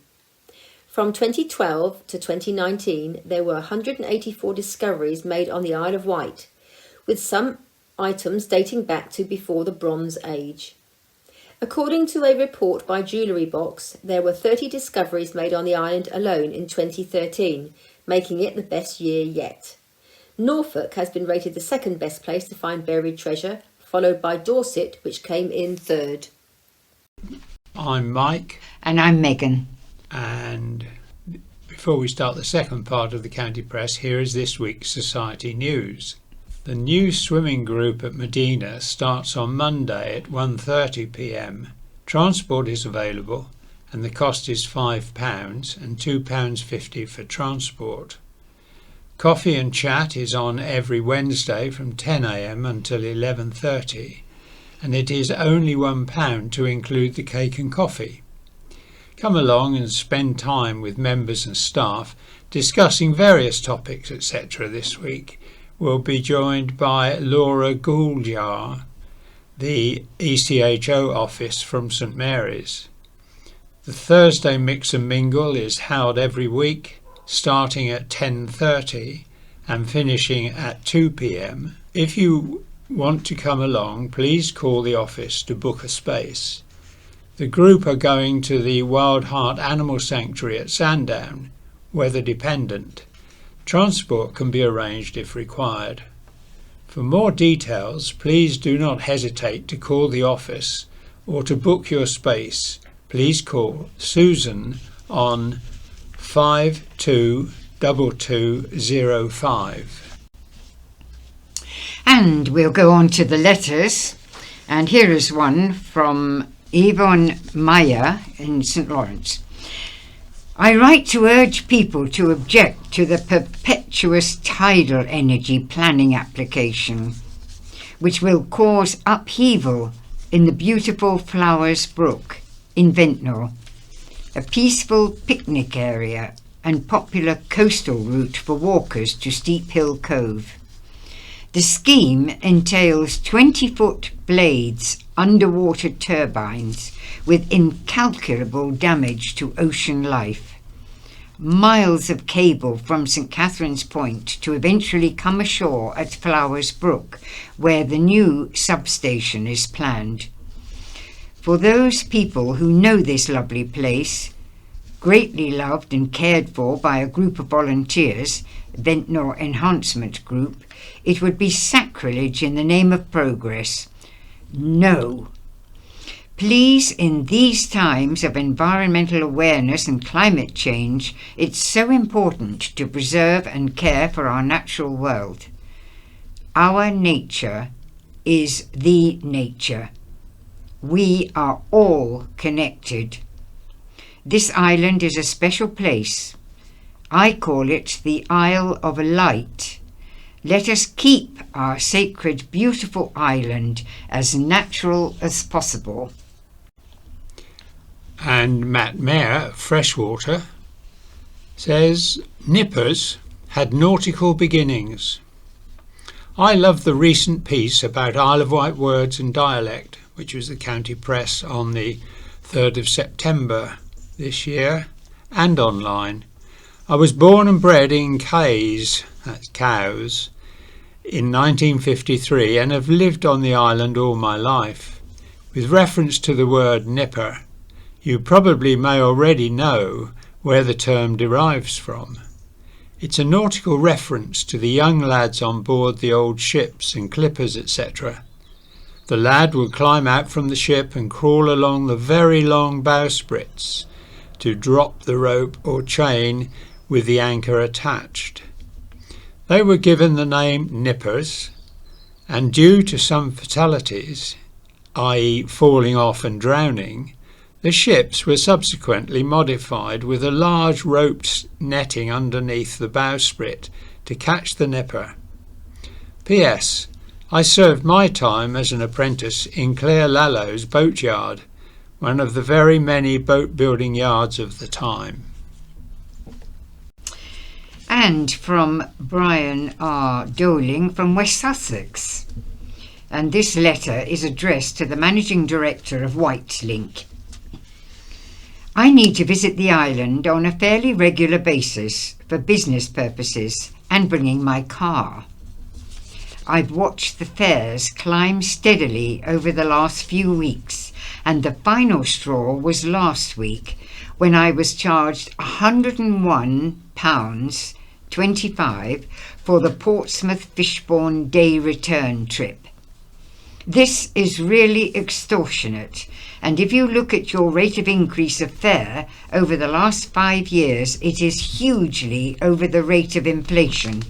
From 2012 to 2019, there were 184 discoveries made on the Isle of Wight, with some items dating back to before the Bronze Age. According to a report by Jewellery Box, there were 30 discoveries made on the island alone in 2013, making it the best year yet. Norfolk has been rated the second best place to find buried treasure, followed by Dorset, which came in third. I'm Mike. And I'm Megan. And before we start the second part of the County Press, here is this week's Society News. The new swimming group at Medina starts on Monday at 1:30 p.m. Transport is available and the cost is £5 and £2.50 for transport. Coffee and chat is on every Wednesday from 10 a.m. until 11:30, and it is only £1 to include the cake and coffee. Come along and spend time with members and staff discussing various topics, etc. this week. We'll be joined by Laura Gouldyar, the ECHO office from St Mary's. The Thursday Mix and Mingle is held every week, starting at 10:30 and finishing at 2 p.m. If you want to come along, please call the office to book a space. The group are going to the Wild Heart Animal Sanctuary at Sandown, weather dependent. Transport can be arranged if required. For more details, please do not hesitate to call the office or to book your space. Please call Susan on 522205. And we'll go on to the letters. And here is one from Yvonne Meyer in St Lawrence. I write to urge people to object to the perpetuous tidal energy planning application, which will cause upheaval in the beautiful Flowers Brook in Ventnor, a peaceful picnic area and popular coastal route for walkers to Steep Hill Cove. The scheme entails 20-foot blades underwater turbines with incalculable damage to ocean life. Miles of cable from St Catherine's Point to eventually come ashore at Flowers Brook, where the new substation is planned. For those people who know this lovely place, greatly loved and cared for by a group of volunteers, Ventnor Enhancement Group, it would be sacrilege in the name of progress. No. Please, in these times of environmental awareness and climate change, it's so important to preserve and care for our natural world. Our nature is the nature. We are all connected. This island is a special place. I call it the Isle of Light. Let us keep our sacred, beautiful island as natural as possible. And Matt Mayer, Freshwater, says, Nippers had nautical beginnings. I love the recent piece about Isle of Wight words and dialect, which was the county press on the 3rd of September this year, and online. I was born and bred in Cays, that's cows, in 1953 and have lived on the island all my life. With reference to the word nipper, you probably may already know where the term derives from. It's a nautical reference to the young lads on board the old ships and clippers, etc. The lad would climb out from the ship and crawl along the very long bowsprits to drop the rope or chain with the anchor attached. They were given the name nippers, and due to some fatalities, i.e. falling off and drowning, the ships were subsequently modified with a large roped netting underneath the bowsprit to catch the nipper. P.S. I served my time as an apprentice in Clare Lallo's boatyard, one of the very many boat building yards of the time. And from Brian R. Doling from West Sussex. And this letter is addressed to the Managing Director of Wight Link. I need to visit the island on a fairly regular basis for business purposes and bringing my car. I've watched the fares climb steadily over the last few weeks, and the final straw was last week when I was charged £101.25 for the Portsmouth Fishbourne day return trip. This is really extortionate, and if you look at your rate of increase of fare over the last 5 years, it is hugely over the rate of inflation.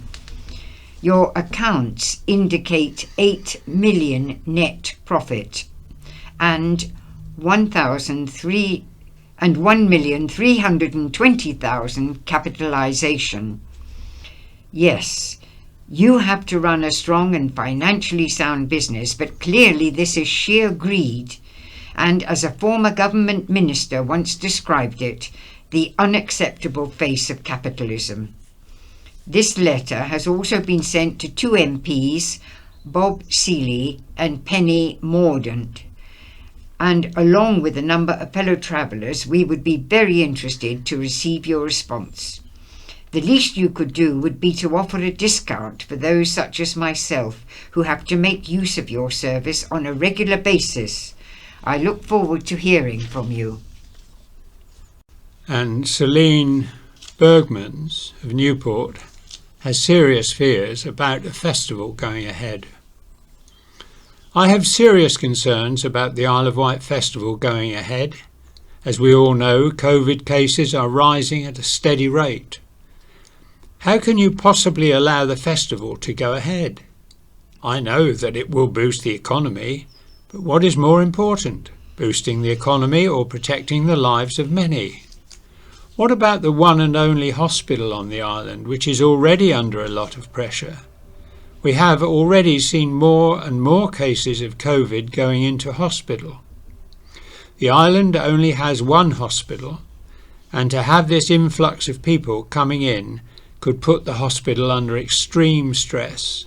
Your accounts indicate 8 million net profit and 1,320,000 capitalisation. Yes, you have to run a strong and financially sound business, but clearly this is sheer greed, and as a former government minister once described it, the unacceptable face of capitalism. This letter has also been sent to 2 MPs, Bob Seeley and Penny Mordaunt, and along with a number of fellow travellers, we would be very interested to receive your response. The least you could do would be to offer a discount for those such as myself who have to make use of your service on a regular basis. I look forward to hearing from you. And Celine Bergmans of Newport has serious fears about a festival going ahead. I have serious concerns about the Isle of Wight festival going ahead. As we all know, COVID cases are rising at a steady rate. How can you possibly allow the festival to go ahead? I know that it will boost the economy, but what is more important, boosting the economy or protecting the lives of many? What about the one and only hospital on the island, which is already under a lot of pressure? We have already seen more and more cases of COVID going into hospital. The island only has one hospital, and to have this influx of people coming in could put the hospital under extreme stress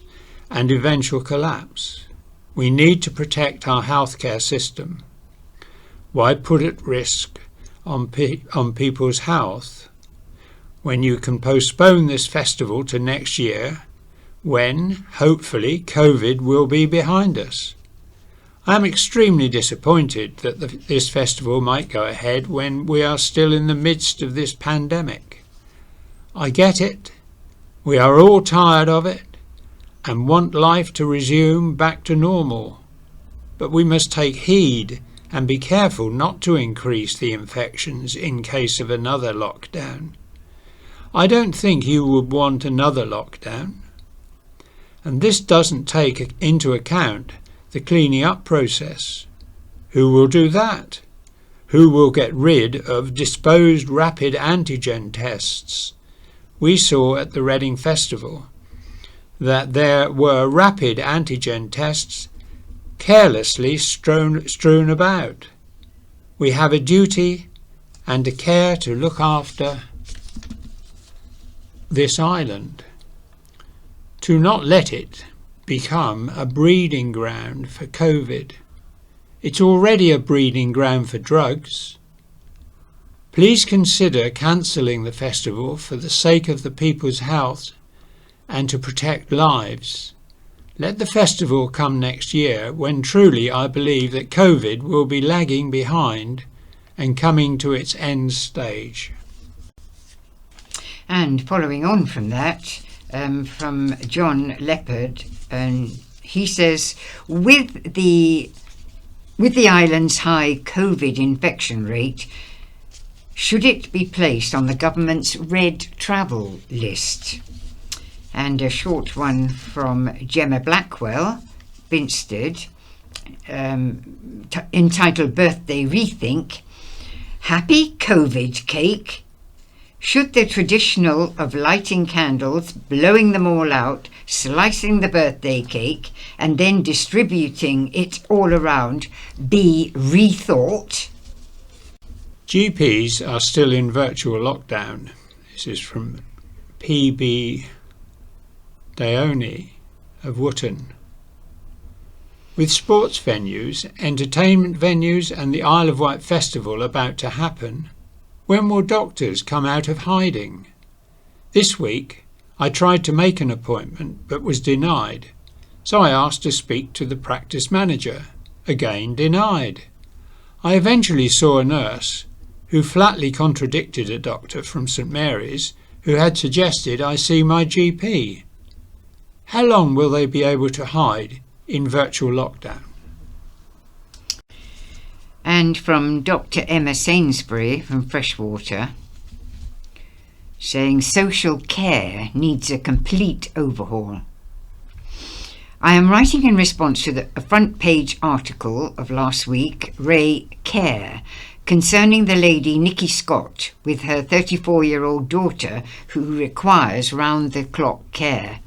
and eventual collapse. We need to protect our healthcare system. Why put at risk on people's health when you can postpone this festival to next year, when, hopefully, COVID will be behind us? I am extremely disappointed that this festival might go ahead when we are still in the midst of this pandemic. I get it. We are all tired of it and want life to resume back to normal. But we must take heed and be careful not to increase the infections in case of another lockdown. I don't think you would want another lockdown. And this doesn't take into account the cleaning up process. Who will do that? Who will get rid of disposed rapid antigen tests? We saw at the Reading Festival that there were rapid antigen tests carelessly strewn about. We have a duty and a care to look after this island, to not let it become a breeding ground for COVID. It's already a breeding ground for drugs. Please consider cancelling the festival for the sake of the people's health and to protect lives. Let the festival come next year when truly I believe that COVID will be lagging behind and coming to its end stage. And following on from that, from John Leopard, and he says, with the island's high COVID infection rate, should it be placed on the government's red travel list? And a short one from Gemma Blackwell, Binstead, entitled Birthday Rethink. Happy COVID cake. Should the traditional of lighting candles, blowing them all out, slicing the birthday cake, and then distributing it all around be rethought? GPs are still in virtual lockdown. This is from PB Daoni of Wootton. With sports venues, entertainment venues and the Isle of Wight festival about to happen, when will doctors come out of hiding? This week I tried to make an appointment but was denied, so I asked to speak to the practice manager. Again denied. I eventually saw a nurse who flatly contradicted a doctor from St Mary's who had suggested I see my GP. How long will they be able to hide in virtual lockdown? And from Dr. Emma Sainsbury from Freshwater, saying social care needs a complete overhaul. I am writing in response to a front page article of last week, Ray Care, concerning the lady Nikki Scott with her 34-year-old daughter who requires round-the-clock care.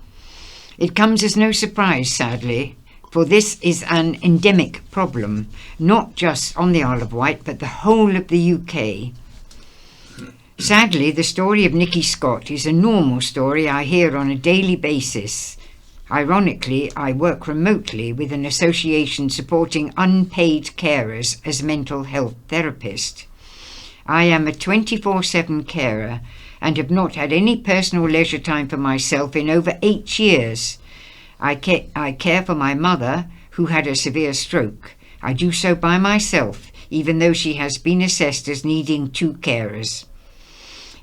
It comes as no surprise, sadly, for this is an endemic problem, not just on the Isle of Wight, but the whole of the UK. Sadly, the story of Nikki Scott is a normal story I hear on a daily basis. Ironically, I work remotely with an association supporting unpaid carers as mental health therapist. I am a 24/7 carer and have not had any personal leisure time for myself in over 8 years. I care for my mother, who had a severe stroke. I do so by myself, even though she has been assessed as needing 2 carers.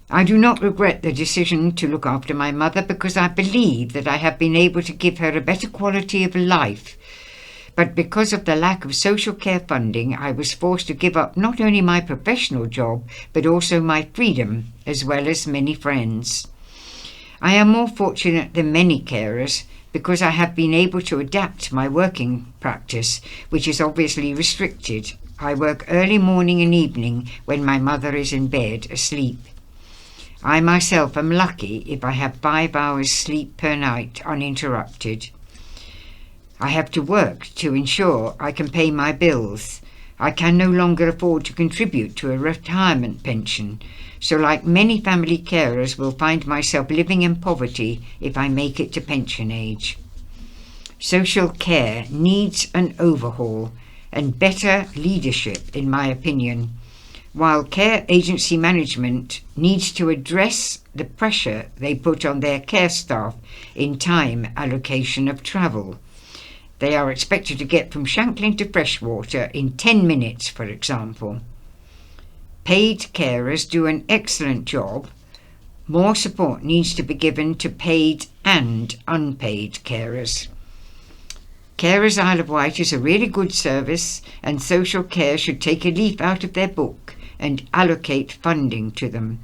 I do not regret the decision to look after my mother because I believe that I have been able to give her a better quality of life. But because of the lack of social care funding, I was forced to give up not only my professional job, but also my freedom, as well as many friends. I am more fortunate than many carers because I have been able to adapt my working practice, which is obviously restricted. I work early morning and evening when my mother is in bed asleep. I myself am lucky if I have 5 hours sleep per night uninterrupted. I have to work to ensure I can pay my bills. I can no longer afford to contribute to a retirement pension, so like many family carers will find myself living in poverty if I make it to pension age. Social care needs an overhaul and better leadership, in my opinion, while care agency management needs to address the pressure they put on their care staff in time allocation of travel. They are expected to get from Shanklin to Freshwater in 10 minutes, for example. Paid carers do an excellent job. More support needs to be given to paid and unpaid carers. Carers Isle of Wight is a really good service, and social care should take a leaf out of their book and allocate funding to them,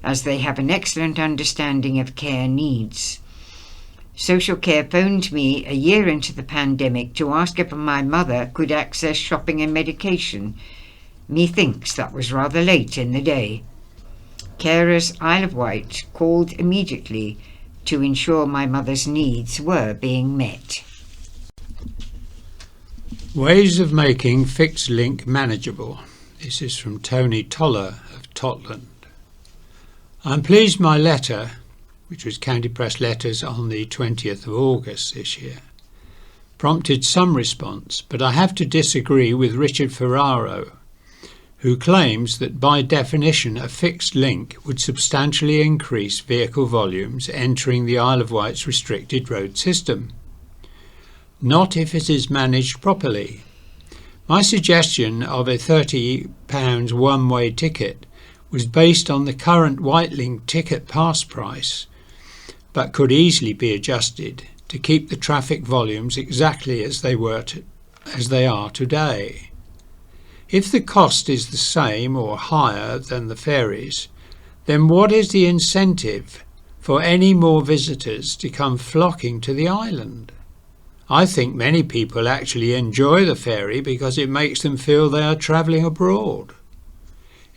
as they have an excellent understanding of care needs. Social care phoned me a year into the pandemic to ask if my mother could access shopping and medication. Methinks that was rather late in the day. Carers Isle of Wight called immediately to ensure my mother's needs were being met. Ways of making fixed link manageable. This is from Tony Toller of Totland. I'm pleased my letter, which was County Press Letters on the 20th of August this year, prompted some response, but I have to disagree with Richard Ferraro, who claims that by definition a fixed link would substantially increase vehicle volumes entering the Isle of Wight's restricted road system. Not if it is managed properly. My suggestion of a £30 one-way ticket was based on the current Wightlink ticket pass price, but could easily be adjusted to keep the traffic volumes exactly as they are today. If the cost is the same or higher than the ferries, then what is the incentive for any more visitors to come flocking to the island? I think many people actually enjoy the ferry because it makes them feel they are travelling abroad.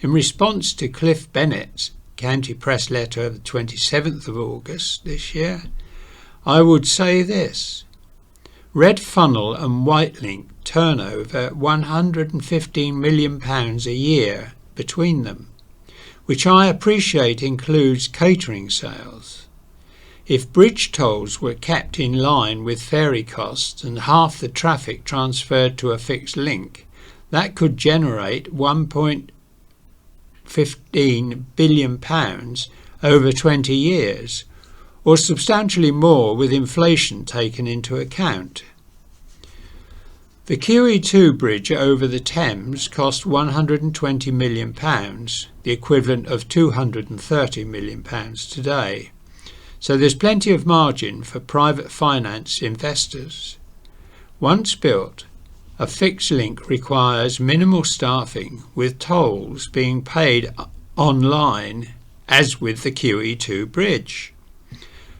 In response to Cliff Bennett's County Press letter of the 27th of August this year, I would say this. Red Funnel and Wightlink turn over £115 million a year between them, which I appreciate includes catering sales. If bridge tolls were kept in line with ferry costs and half the traffic transferred to a fixed link, that could generate £1.15 billion over 20 years, or substantially more with inflation taken into account. The QE2 bridge over the Thames cost £120 million, the equivalent of £230 million today. So there's plenty of margin for private finance investors. Once built, a fixed link requires minimal staffing, with tolls being paid online as with the QE2 bridge.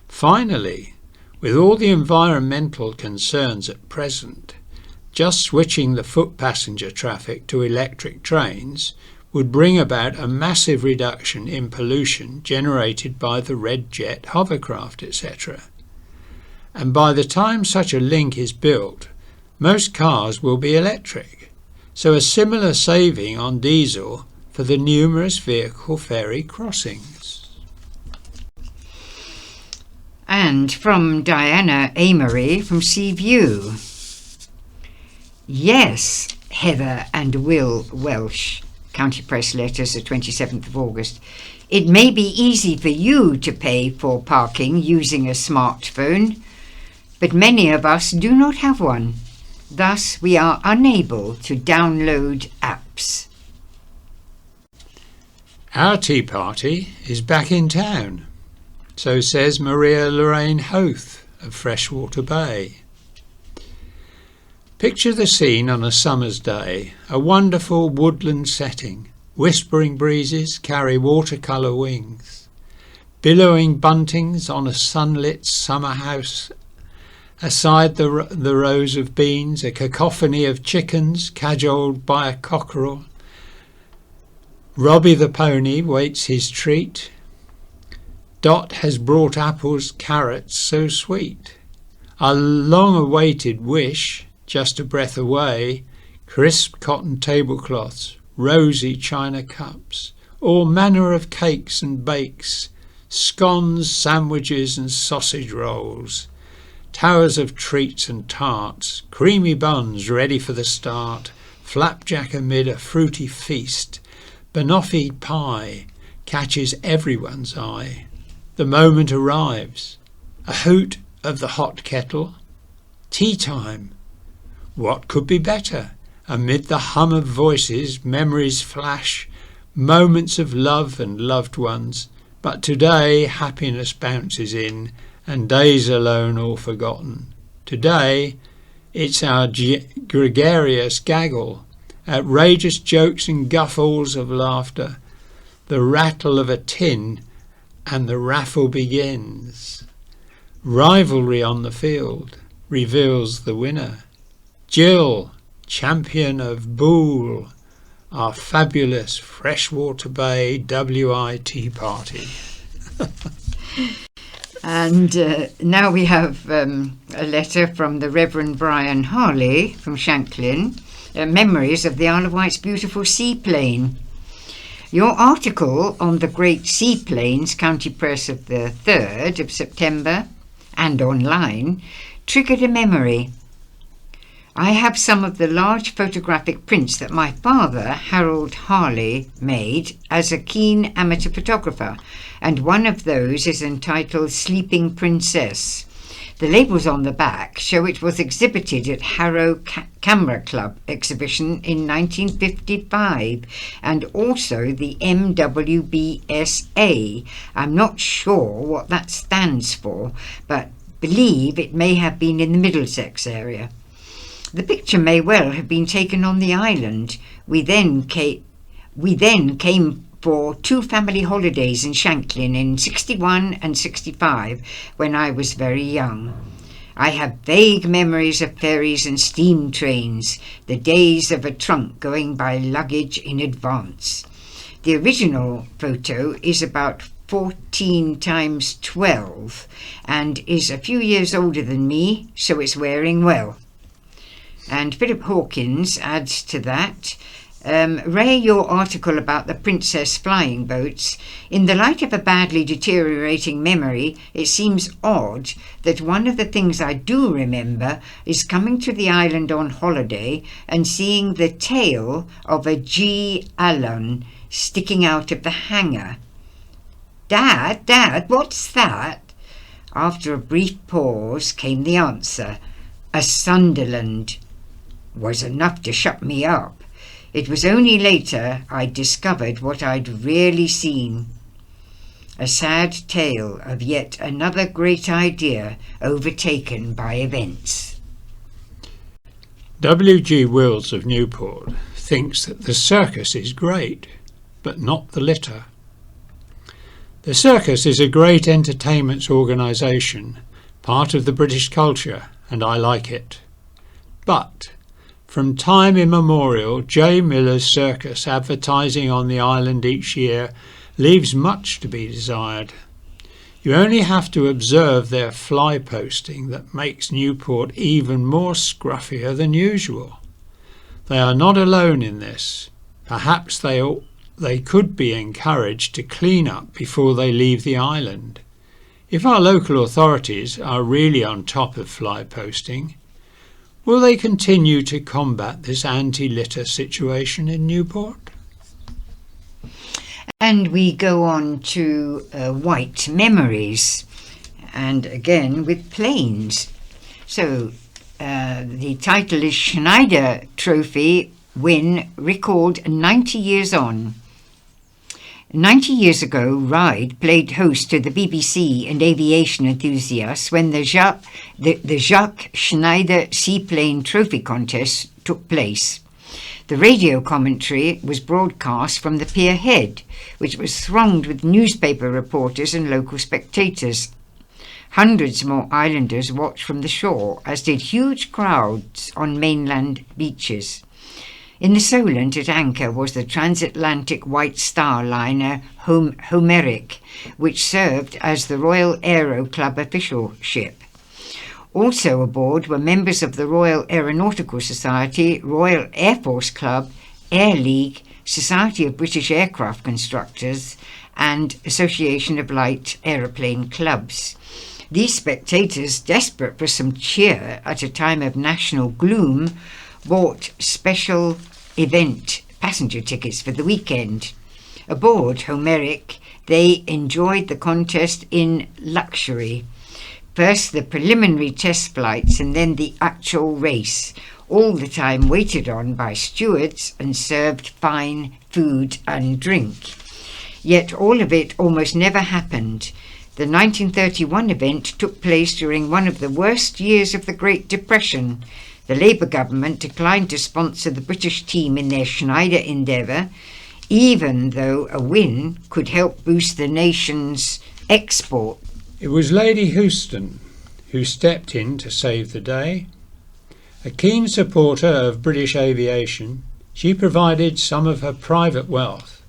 Finally, with all the environmental concerns at present, just switching the foot passenger traffic to electric trains would bring about a massive reduction in pollution generated by the red jet hovercraft, etc. And by the time such a link is built, most cars will be electric, so a similar saving on diesel for the numerous vehicle ferry crossings. And from Diana Amory from Seaview. Yes, Heather and Will Welsh, County Press letters the 27th of August. It may be easy for you to pay for parking using a smartphone, but many of us do not have one. Thus, we are unable to download apps. Our tea party is back in town, so says Maria Lorraine Hoth of Freshwater Bay. Picture the scene on a summer's day, a wonderful woodland setting. Whispering breezes carry watercolour wings. Billowing buntings on a sunlit summer house. Aside the rows of beans, a cacophony of chickens cajoled by a cockerel. Robbie the pony waits his treat. Dot has brought apples, carrots so sweet. A long-awaited wish, just a breath away, crisp cotton tablecloths, rosy china cups, all manner of cakes and bakes, scones, sandwiches and sausage rolls, towers of treats and tarts, creamy buns ready for the start, flapjack amid a fruity feast, banoffee pie catches everyone's eye. The moment arrives, a hoot of the hot kettle, tea time. What could be better? Amid the hum of voices, memories flash, moments of love and loved ones. But today happiness bounces in, and days alone all forgotten. Today it's our gregarious gaggle, outrageous jokes and guffaws of laughter, the rattle of a tin, and the raffle begins. Rivalry on the field reveals the winner. Jill, champion of Boole, our fabulous Freshwater Bay WIT party. And now we have a letter from the Reverend Brian Harley from Shanklin, memories of the Isle of Wight's beautiful seaplane. Your article on the Great Seaplanes, County Press of the 3rd of September, and online, triggered a memory. I have some of the large photographic prints that my father, Harold Harley, made as a keen amateur photographer, and one of those is entitled Sleeping Princess. The labels on the back show it was exhibited at Harrow Camera Club exhibition in 1955 and also the MWBSA. I'm not sure what that stands for, but believe it may have been in the Middlesex area. The picture may well have been taken on the island. We then came for 2 family holidays in Shanklin in 61 and 65 when I was very young. I have vague memories of ferries and steam trains, the days of a trunk going by luggage in advance. The original photo is about 14 times 12 and is a few years older than me, so it's wearing well. And Philip Hawkins adds to that, Ray, your article about the Princess flying boats, in the light of a badly deteriorating memory, it seems odd that one of the things I do remember is coming to the island on holiday and seeing the tail of a G. Allen sticking out of the hangar. Dad, what's that? After a brief pause came the answer, a Sunderland. Was enough to shut me up. It was only later I discovered what I'd really seen. A sad tale of yet another great idea overtaken by events. W.G. Wills of Newport thinks that the circus is great, but not the litter. The circus is a great entertainment organisation, part of the British culture, and I like it. But from time immemorial, J. Miller's circus advertising on the island each year leaves much to be desired. You only have to observe their fly posting that makes Newport even more scruffier than usual. They are not alone in this. Perhaps they could be encouraged to clean up before they leave the island. If our local authorities are really on top of fly posting, will they continue to combat this anti-litter situation in Newport? And we go on to Wight Memories, and again with planes. So the title is Schneider Trophy Win Recalled 90 Years On. 90 years ago, Ryde played host to the BBC and aviation enthusiasts when the Jacques Schneider Seaplane Trophy Contest took place. The radio commentary was broadcast from the pier head, which was thronged with newspaper reporters and local spectators. Hundreds more islanders watched from the shore, as did huge crowds on mainland beaches. In the Solent at anchor was the transatlantic White Star liner Homeric, which served as the Royal Aero Club official ship. Also aboard were members of the Royal Aeronautical Society, Royal Air Force Club, Air League, Society of British Aircraft Constructors, and Association of Light Aeroplane Clubs. These spectators, desperate for some cheer at a time of national gloom, bought special event passenger tickets for the weekend. Aboard Homeric, they enjoyed the contest in luxury. First the preliminary test flights and then the actual race, all the time waited on by stewards and served fine food and drink. Yet all of it almost never happened. The 1931 event took place during one of the worst years of the Great Depression. The Labour government declined to sponsor the British team in their Schneider endeavour, even though a win could help boost the nation's export. It was Lady Houston who stepped in to save the day. A keen supporter of British aviation, she provided some of her private wealth.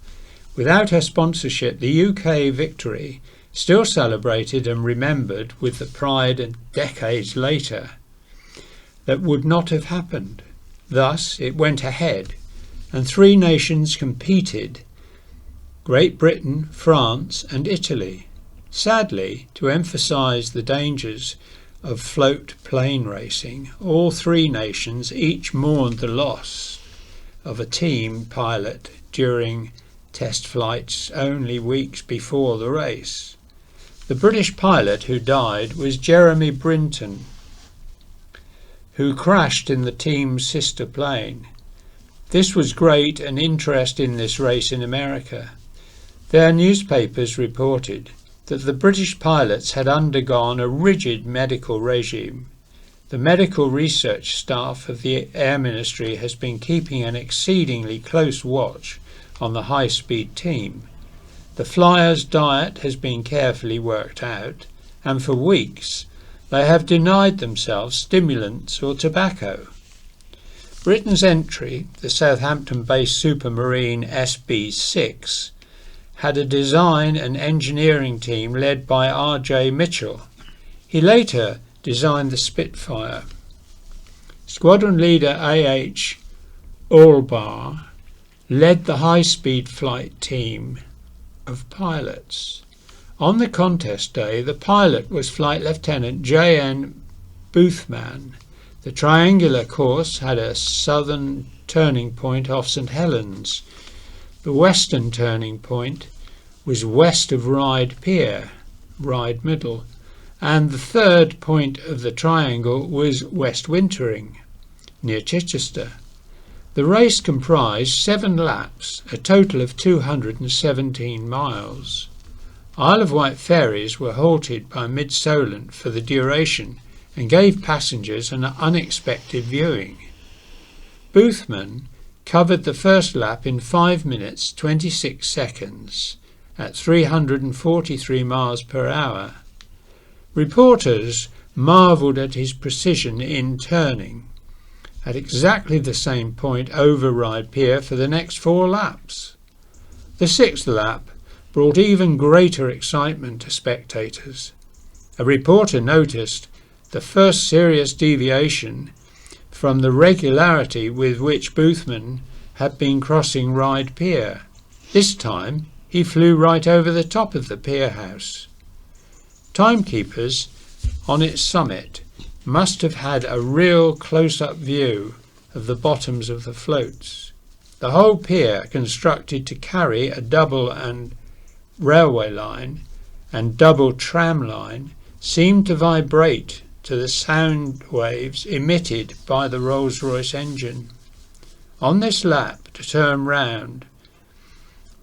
Without her sponsorship, the UK victory, still celebrated and remembered with the pride and decades later, that would not have happened. Thus it went ahead, and 3 nations competed: Great Britain, France and Italy. Sadly, to emphasise the dangers of float plane racing, all three nations each mourned the loss of a team pilot during test flights only weeks before the race. The British pilot who died was Jeremy Brinton, who crashed in the team's sister plane. This was great and interest in this race in America. Their newspapers reported that the British pilots had undergone a rigid medical regime. The medical research staff of the Air Ministry has been keeping an exceedingly close watch on the high-speed team. The flyers' diet has been carefully worked out, and for weeks they have denied themselves stimulants or tobacco. Britain's entry, the Southampton-based Supermarine SB-6, had a design and engineering team led by R.J. Mitchell. He later designed the Spitfire. Squadron leader A.H. Allbar led the high-speed flight team of pilots. On the contest day, the pilot was Flight Lieutenant J.N. Boothman. The triangular course had a southern turning point off St Helens. The western turning point was west of Ryde Pier, Ryde Middle, and the third point of the triangle was West Wintering, near Chichester. The race comprised 7 laps, a total of 217 miles. Isle of Wight ferries were halted by Mid-Solent for the duration and gave passengers an unexpected viewing. Boothman covered the first lap in 5 minutes 26 seconds at 343 miles per hour. Reporters marvelled at his precision in turning at exactly the same point over Ryde Pier for the next 4 laps. The 6th lap brought even greater excitement to spectators. A reporter noticed the first serious deviation from the regularity with which Boothman had been crossing Ryde Pier. This time he flew right over the top of the pier house. Timekeepers on its summit must have had a real close-up view of the bottoms of the floats. The whole pier, constructed to carry a double and railway line and double tram line, seemed to vibrate to the sound waves emitted by the Rolls-Royce engine. On this lap to turn round,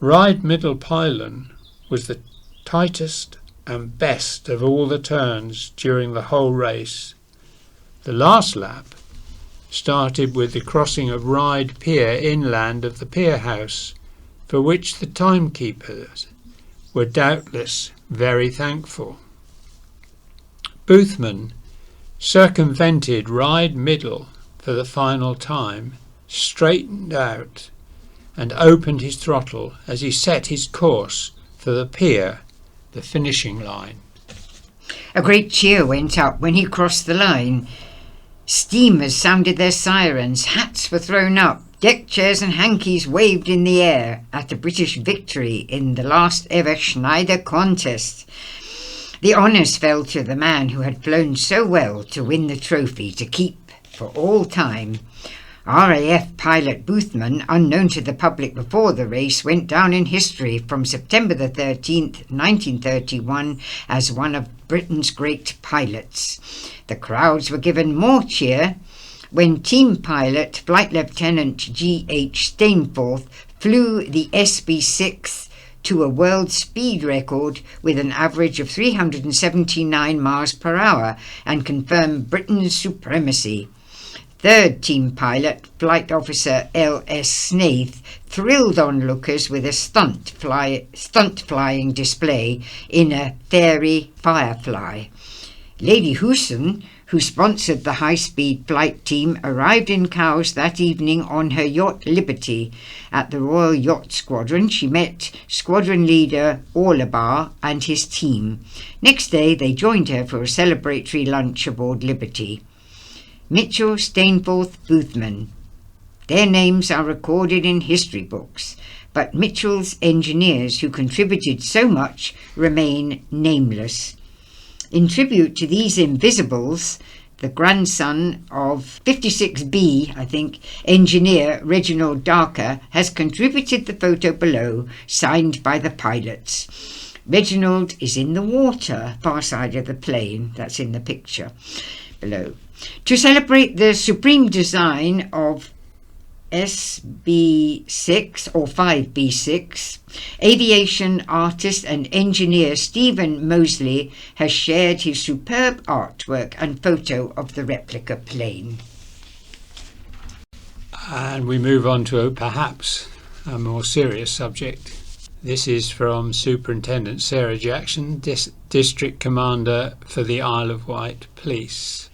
Ryde Middle Pylon was the tightest and best of all the turns during the whole race. The last lap started with the crossing of Ryde Pier inland of the pier house, for which the timekeepers were doubtless very thankful. Boothman circumvented Ryde Middle for the final time, straightened out and opened his throttle as he set his course for the pier, the finishing line. A great cheer went up when he crossed the line. Steamers sounded their sirens, hats were thrown up, deck chairs and hankies waved in the air at the British victory in the last ever Schneider contest. The honours fell to the man who had flown so well to win the trophy to keep for all time. RAF pilot Boothman, unknown to the public before the race, went down in history from September the 13th, 1931, as one of Britain's great pilots. The crowds were given more cheer when team pilot Flight Lieutenant G.H. Stainforth flew the SB-6 to a world speed record with an average of 379 miles per hour and confirmed Britain's supremacy. Third team pilot, Flight Officer L.S. Snaith, thrilled onlookers with a stunt flying display in a fairy Firefly. Lady Hewson, who sponsored the high-speed flight team, arrived in Cowes that evening on her yacht Liberty. At the Royal Yacht Squadron, she met squadron leader Allbar and his team. Next day, they joined her for a celebratory lunch aboard Liberty. Mitchell, Stainforth, Boothman. Their names are recorded in history books, but Mitchell's engineers, who contributed so much, remain nameless. In tribute to these invisibles, the grandson of 56B, I think, engineer Reginald Darker has contributed the photo below, signed by the pilots. Reginald is in the water, far side of the plane, that's in the picture below. To celebrate the supreme design of SB6 or 5B6, aviation artist and engineer Stephen Mosley has shared his superb artwork and photo of the replica plane. And we move on to perhaps a more serious subject. This is from Superintendent Sarah Jackson, District Commander for the Isle of Wight Police.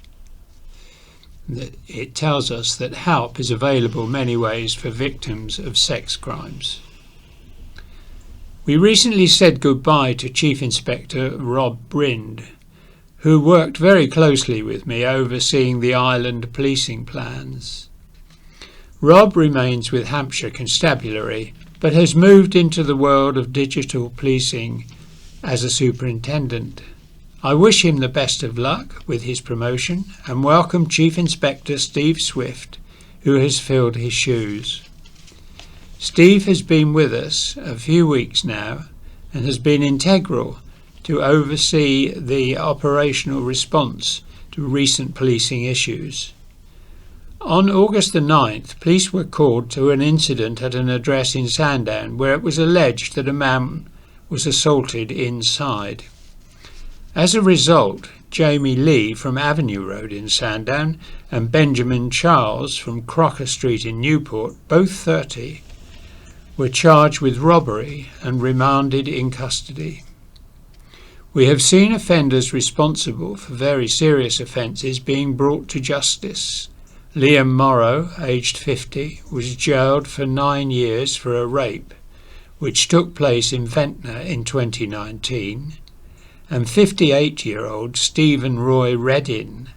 It tells us that help is available many ways for victims of sex crimes. We recently said goodbye to Chief Inspector Rob Brind, who worked very closely with me overseeing the island policing plans. Rob remains with Hampshire Constabulary, but has moved into the world of digital policing as a superintendent. I wish him the best of luck with his promotion and welcome Chief Inspector Steve Swift, who has filled his shoes. Steve has been with us a few weeks now and has been integral to oversee the operational response to recent policing issues. On August the 9th, police were called to an incident at an address in Sandown where it was alleged that a man was assaulted inside. As a result, Jamie Lee from Avenue Road in Sandown and Benjamin Charles from Crocker Street in Newport, both 30, were charged with robbery and remanded in custody. We have seen offenders responsible for very serious offences being brought to justice. Liam Morrow, aged 50, was jailed for 9 years for a rape, which took place in Ventnor in 2019. And 58-year-old Stephen Roy Reddin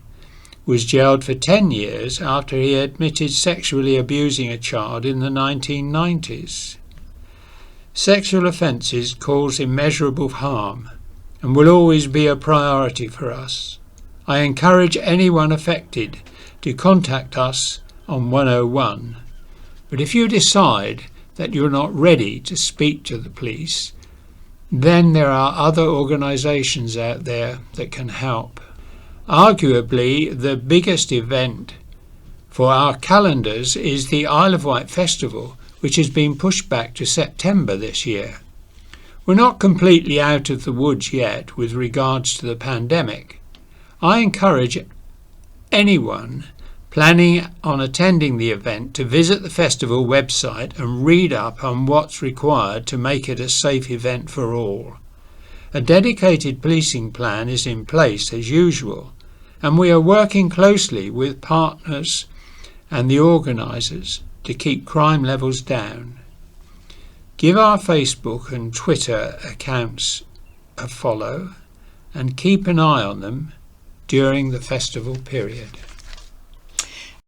was jailed for 10 years after he admitted sexually abusing a child in the 1990s. Sexual offences cause immeasurable harm and will always be a priority for us. I encourage anyone affected to contact us on 101. But if you decide that you're not ready to speak to the police, then there are other organisations out there that can help. Arguably, the biggest event for our calendars is the Isle of Wight Festival, which has been pushed back to September this year. We're not completely out of the woods yet with regards to the pandemic. I encourage anyone planning on attending the event to visit the festival website and read up on what's required to make it a safe event for all. A dedicated policing plan is in place as usual, and we are working closely with partners and the organisers to keep crime levels down. Give our Facebook and Twitter accounts a follow and keep an eye on them during the festival period.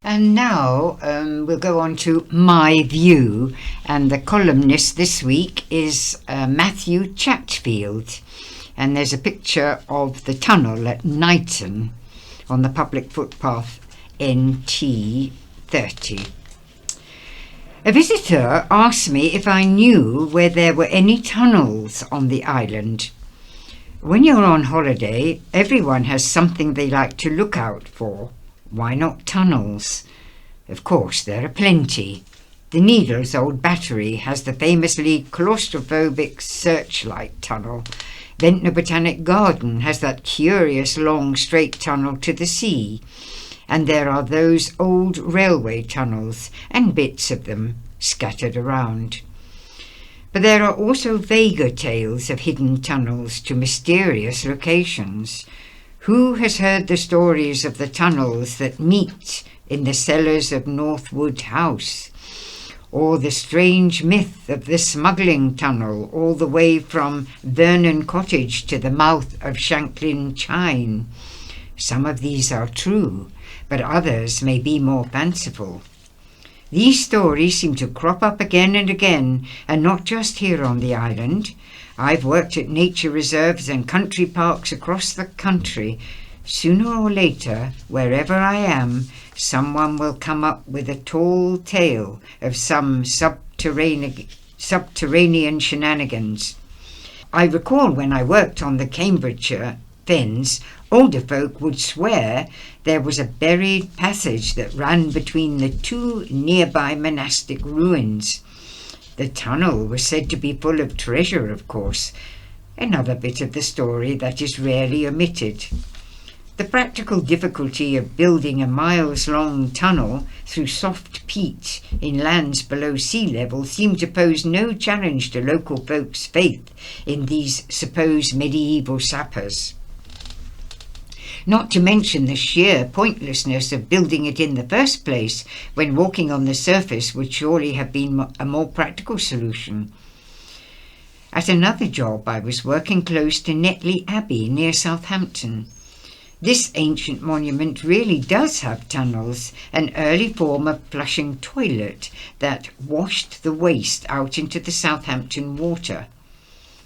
And now we'll go on to My View, and the columnist this week is Matthew Chatfield, and there's a picture of the tunnel at Knighton on the public footpath NT30. A visitor asked me if I knew where there were any tunnels on the island. When you're on holiday, everyone has something they like to look out for. Why not tunnels? Of course, there are plenty. The Needles Old Battery has the famously claustrophobic Searchlight Tunnel. Ventnor Botanic Garden has that curious long straight tunnel to the sea. And there are those old railway tunnels, and bits of them scattered around. But there are also vaguer tales of hidden tunnels to mysterious locations. Who has heard the stories of the tunnels that meet in the cellars of Northwood House? Or the strange myth of the smuggling tunnel all the way from Vernon Cottage to the mouth of Shanklin Chine? Some of these are true, but others may be more fanciful. These stories seem to crop up again and again, and not just here on the island. I've worked at nature reserves and country parks across the country. Sooner or later, wherever I am, someone will come up with a tall tale of some subterranean shenanigans. I recall when I worked on the Cambridgeshire fens, older folk would swear there was a buried passage that ran between the two nearby monastic ruins. The tunnel was said to be full of treasure, of course, another bit of the story that is rarely omitted. The practical difficulty of building a miles-long tunnel through soft peat in lands below sea level seemed to pose no challenge to local folks' faith in these supposed medieval sappers. Not to mention the sheer pointlessness of building it in the first place, when walking on the surface would surely have been a more practical solution. At another job, I was working close to Netley Abbey near Southampton. This ancient monument really does have tunnels, an early form of flushing toilet that washed the waste out into the Southampton water.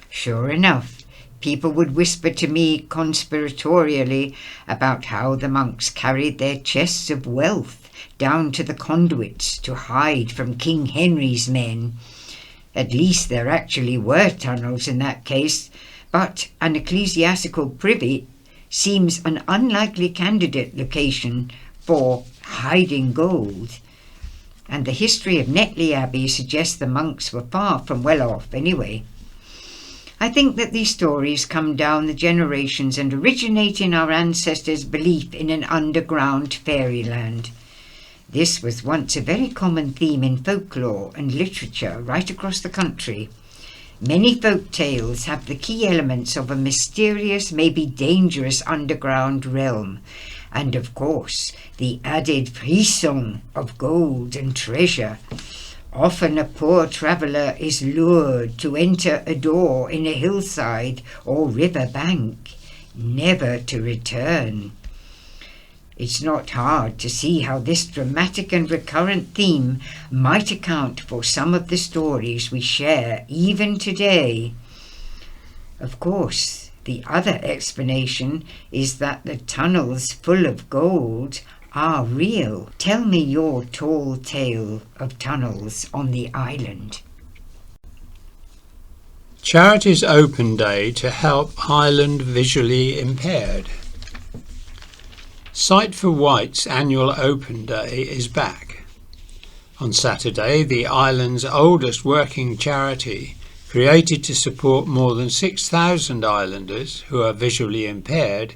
Sure enough, people would whisper to me conspiratorially about how the monks carried their chests of wealth down to the conduits to hide from King Henry's men. At least there actually were tunnels in that case, but an ecclesiastical privy seems an unlikely candidate location for hiding gold. And the history of Netley Abbey suggests the monks were far from well off anyway. I think that these stories come down the generations and originate in our ancestors' belief in an underground fairyland. This was once a very common theme in folklore and literature right across the country. Many folk tales have the key elements of a mysterious, maybe dangerous underground realm, and of course the added frisson of gold and treasure. Often a poor traveller is lured to enter a door in a hillside or river bank, never to return. It's not hard to see how this dramatic and recurrent theme might account for some of the stories we share even today. Of course, the other explanation is that the tunnels full of gold are real. Tell me your tall tale of tunnels on the island. Charities Open Day to help Island visually impaired. Sight for Wight's annual Open Day is back. On Saturday, the island's oldest working charity, created to support more than 6,000 islanders who are visually impaired,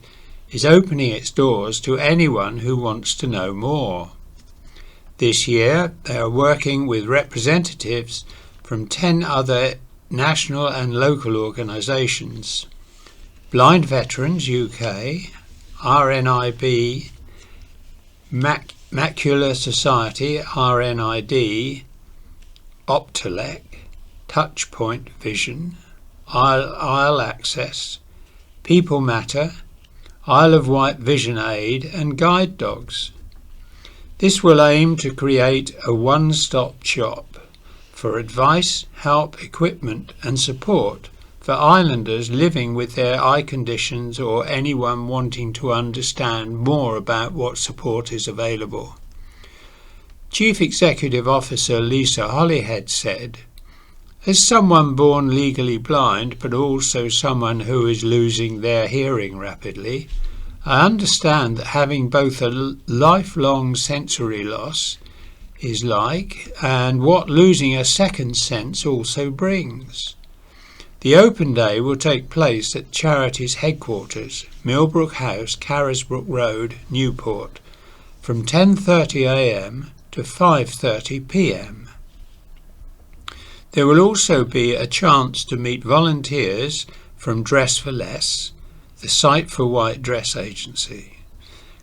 is opening its doors to anyone who wants to know more. This year, they are working with representatives from 10 other national and local organisations: Blind Veterans UK, RNIB, Macular Society, RNID, Optelec, Touchpoint Vision, Isle Access, People Matter, Isle of Wight Vision Aid and Guide Dogs. This will aim to create a one-stop shop for advice, help, equipment and support for islanders living with their eye conditions or anyone wanting to understand more about what support is available. Chief Executive Officer Lisa Holyhead said, "As someone born legally blind, but also someone who is losing their hearing rapidly, I understand that having both a lifelong sensory loss is like, and what losing a second sense also brings." The Open Day will take place at Charities headquarters, Millbrook House, Carisbrook Road, Newport, from 10:30 a.m. to 5:30 p.m. There will also be a chance to meet volunteers from Dress for Less, the Sight for Wight dress agency.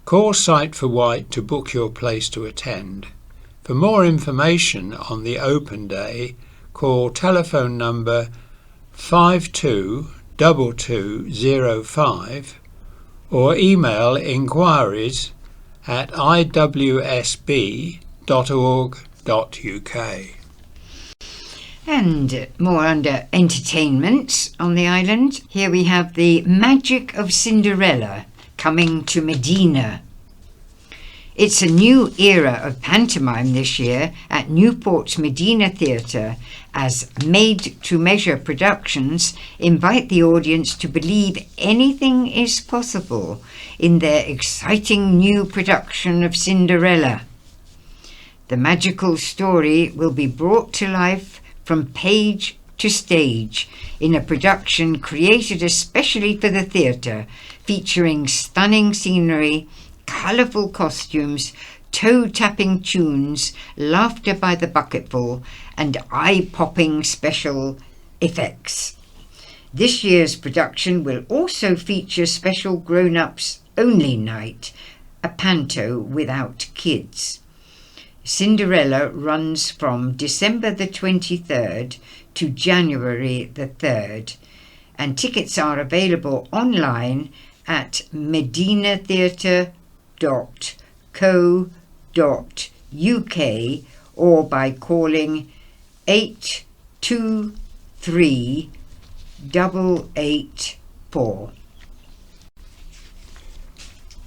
Call Sight for Wight to book your place to attend. For more information on the Open Day, call telephone number 522205 or email inquiries@iwsb.org.uk. And more under entertainment on the island. Here we have The Magic of Cinderella coming to Medina. It's a new era of pantomime this year at Newport's Medina Theatre, as made-to-measure productions invite the audience to believe anything is possible in their exciting new production of Cinderella. The magical story will be brought to life from page to stage in a production created especially for the theatre, featuring stunning scenery, colourful costumes, toe-tapping tunes, laughter by the bucketful, and eye-popping special effects. This year's production will also feature special grown-ups only night, a panto without kids. Cinderella runs from December the 23rd to January the 3rd, and tickets are available online at medinatheatre.co.uk or by calling 823 884.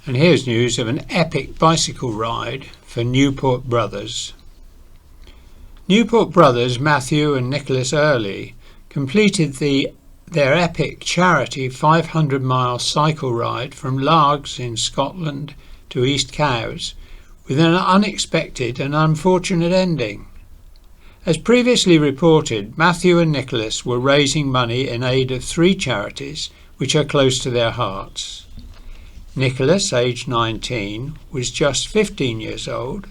And here's news of an epic bicycle ride for Newport brothers. Newport brothers Matthew and Nicholas Early completed their epic charity 500-mile cycle ride from Largs in Scotland to East Cowes with an unexpected and unfortunate ending. As previously reported, Matthew and Nicholas were raising money in aid of 3 charities which are close to their hearts. Nicholas, aged 19, was just 15 years old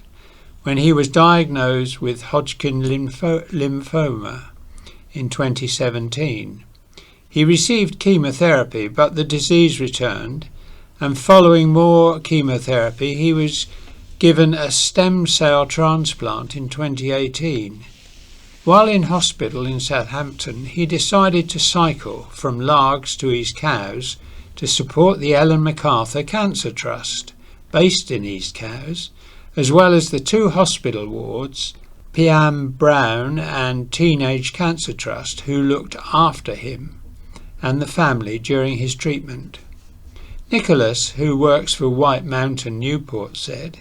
when he was diagnosed with Hodgkin lymphoma in 2017. He received chemotherapy, but the disease returned, and following more chemotherapy, he was given a stem cell transplant in 2018. While in hospital in Southampton, he decided to cycle from Largs to East Cowes to support the Ellen MacArthur Cancer Trust, based in East Cowes, as well as the 2 hospital wards, Piam Brown and Teenage Cancer Trust, who looked after him and the family during his treatment. Nicholas, who works for White Mountain Newport, said,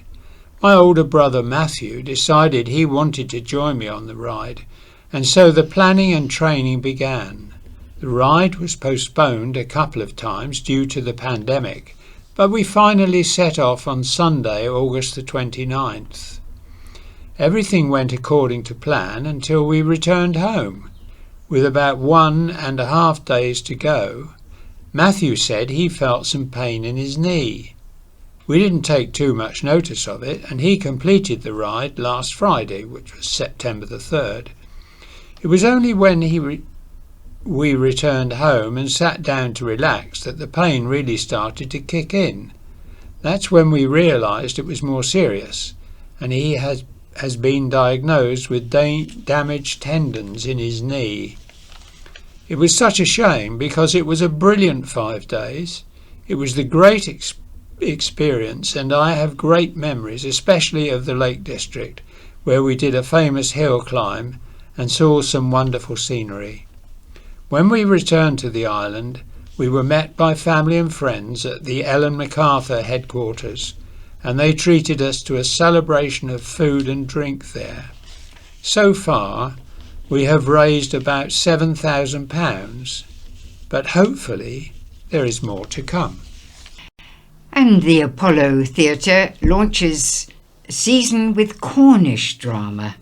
"My older brother Matthew decided he wanted to join me on the ride, and so the planning and training began. The ride was postponed a couple of times due to the pandemic, but we finally set off on Sunday, August the 29th. Everything went according to plan until we returned home. With about 1.5 days to go, Matthew said he felt some pain in his knee. We didn't take too much notice of it, and he completed the ride last Friday, which was September the 3rd. It was only when we returned home and sat down to relax that the pain really started to kick in. That's when we realised it was more serious, and he has been diagnosed with damaged tendons in his knee. It was such a shame because it was a brilliant 5 days. It was the great experience, and I have great memories, especially of the Lake District, where we did a famous hill climb and saw some wonderful scenery. When we returned to the island, we were met by family and friends at the Ellen MacArthur headquarters, and they treated us to a celebration of food and drink there. So far, we have raised about £7,000, but hopefully there is more to come." And the Apollo Theatre launches a season with Cornish drama.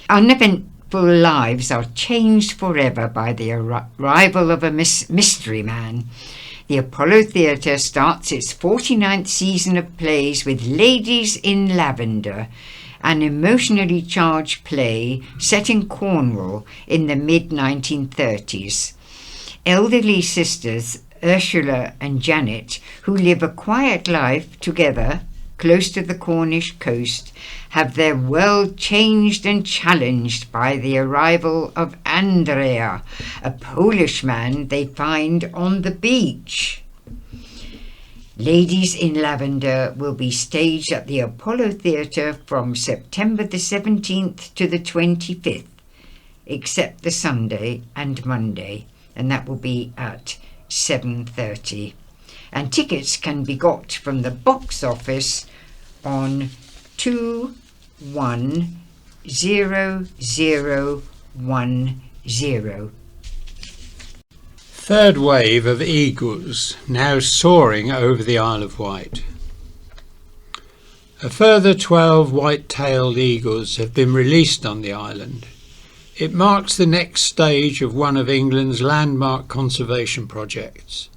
Uneventful lives are changed forever by the arrival of a mystery man. The Apollo Theatre starts its 49th season of plays with Ladies in Lavender, an emotionally charged play set in Cornwall in the mid-1930s. Elderly sisters Ursula and Janet, who live a quiet life together close to the Cornish coast, have their world changed and challenged by the arrival of Andrea, a Polish man they find on the beach. Ladies in Lavender will be staged at the Apollo Theatre from September the 17th to the 25th. except the Sunday and Monday, and that will be at 7:30. And tickets can be got from the box office on 210010. Third wave of eagles now soaring over the Isle of Wight. A further 12 white-tailed eagles have been released on the island. It marks the next stage of one of England's landmark conservation projects.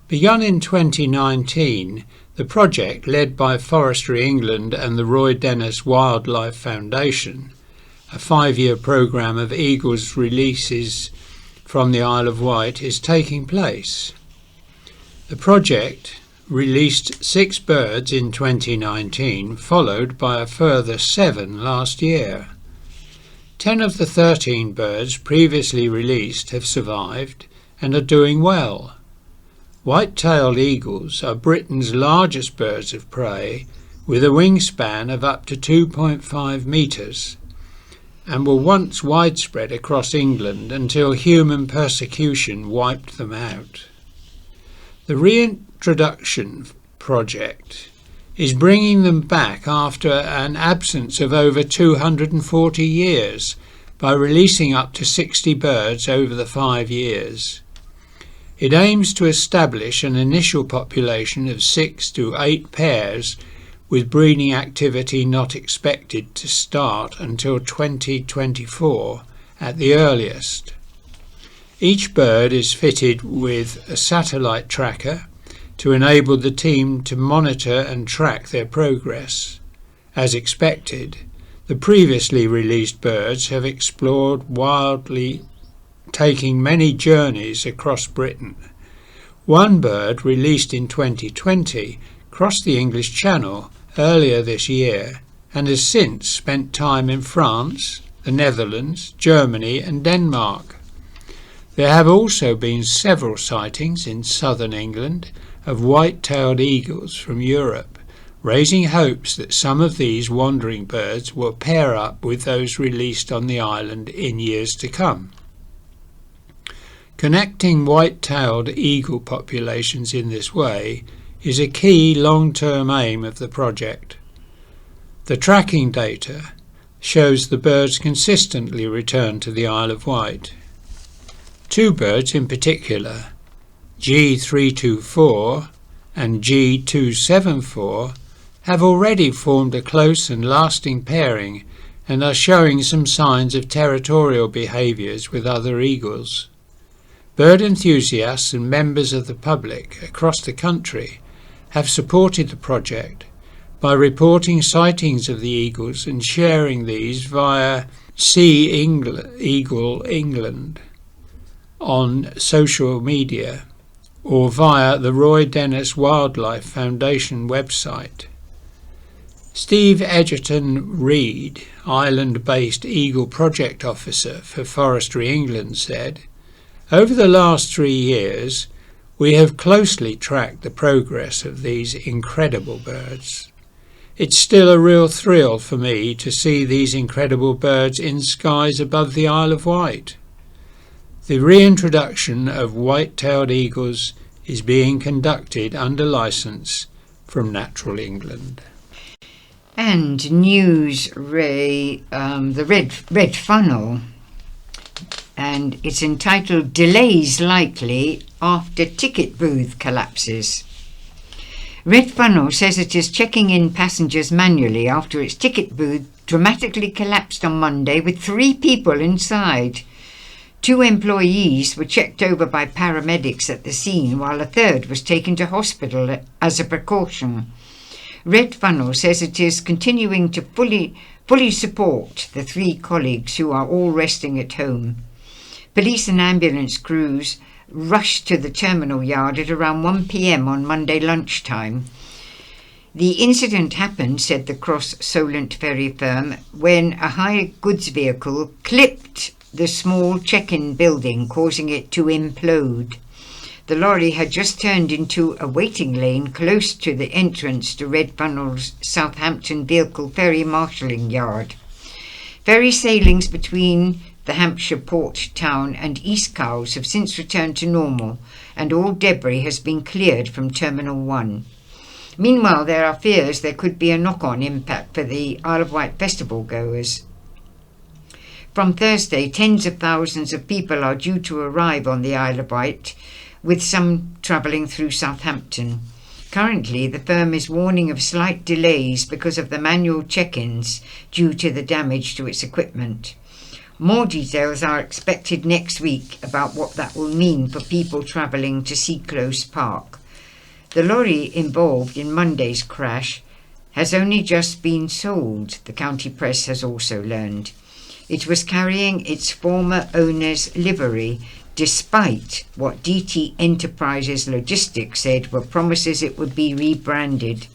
Begun in 2019, the project, led by Forestry England and the Roy Dennis Wildlife Foundation, a 5-year programme of eagles releases from the Isle of Wight, is taking place. The project released 6 birds in 2019, followed by a further 7 last year. 10 of the 13 birds previously released have survived and are doing well. White-tailed eagles are Britain's largest birds of prey, with a wingspan of up to 2.5 metres, and were once widespread across England until human persecution wiped them out. The reintroduction project is bringing them back after an absence of over 240 years by releasing up to 60 birds over the 5 years. It aims to establish an initial population of 6 to 8 pairs, with breeding activity not expected to start until 2024 at the earliest. Each bird is fitted with a satellite tracker to enable the team to monitor and track their progress. As expected, the previously released birds have explored wildly, taking many journeys across Britain. One bird, released in 2020, crossed the English Channel earlier this year and has since spent time in France, the Netherlands, Germany and Denmark. There have also been several sightings in southern England of white-tailed eagles from Europe, raising hopes that some of these wandering birds will pair up with those released on the island in years to come. Connecting white-tailed eagle populations in this way is a key long-term aim of the project. The tracking data shows the birds consistently return to the Isle of Wight. 2 birds in particular, G324 and G274, have already formed a close and lasting pairing and are showing some signs of territorial behaviours with other eagles. Bird enthusiasts and members of the public across the country have supported the project by reporting sightings of the eagles and sharing these via Eagle England on social media or via the Roy Dennis Wildlife Foundation website. Steve Edgerton-Reid, Ireland-based Eagle Project Officer for Forestry England, said, "Over the last 3 years, we have closely tracked the progress of these incredible birds. It's still a real thrill for me to see these incredible birds in skies above the Isle of Wight. The reintroduction of white-tailed eagles is being conducted under licence from Natural England." And news, Ray, the red funnel, and it's entitled "Delays Likely After Ticket Booth Collapses." Red Funnel says it is checking in passengers manually after its ticket booth dramatically collapsed on Monday with 3 people inside. 2 employees were checked over by paramedics at the scene, while a third was taken to hospital as a precaution. Red Funnel says it is continuing to fully support the 3 colleagues who are all resting at home. Police and ambulance crews rushed to the terminal yard at around 1 p.m. on Monday lunchtime. The incident happened, said the Cross Solent ferry firm, when a high goods vehicle clipped the small check-in building, causing it to implode. The lorry had just turned into a waiting lane close to the entrance to Red Funnel's Southampton Vehicle Ferry Marshalling Yard. Ferry sailings between the Hampshire port town and East Cowes have since returned to normal, and all debris has been cleared from Terminal 1. Meanwhile, there are fears there could be a knock-on impact for the Isle of Wight festival goers. From Thursday, tens of thousands of people are due to arrive on the Isle of Wight, with some travelling through Southampton. Currently, the firm is warning of slight delays because of the manual check-ins due to the damage to its equipment. More details are expected next week about what that will mean for people travelling to Seaclose Park. The lorry involved in Monday's crash has only just been sold, the county press has also learned. It was carrying its former owner's livery, despite what DT Enterprises Logistics said were promises it would be rebranded.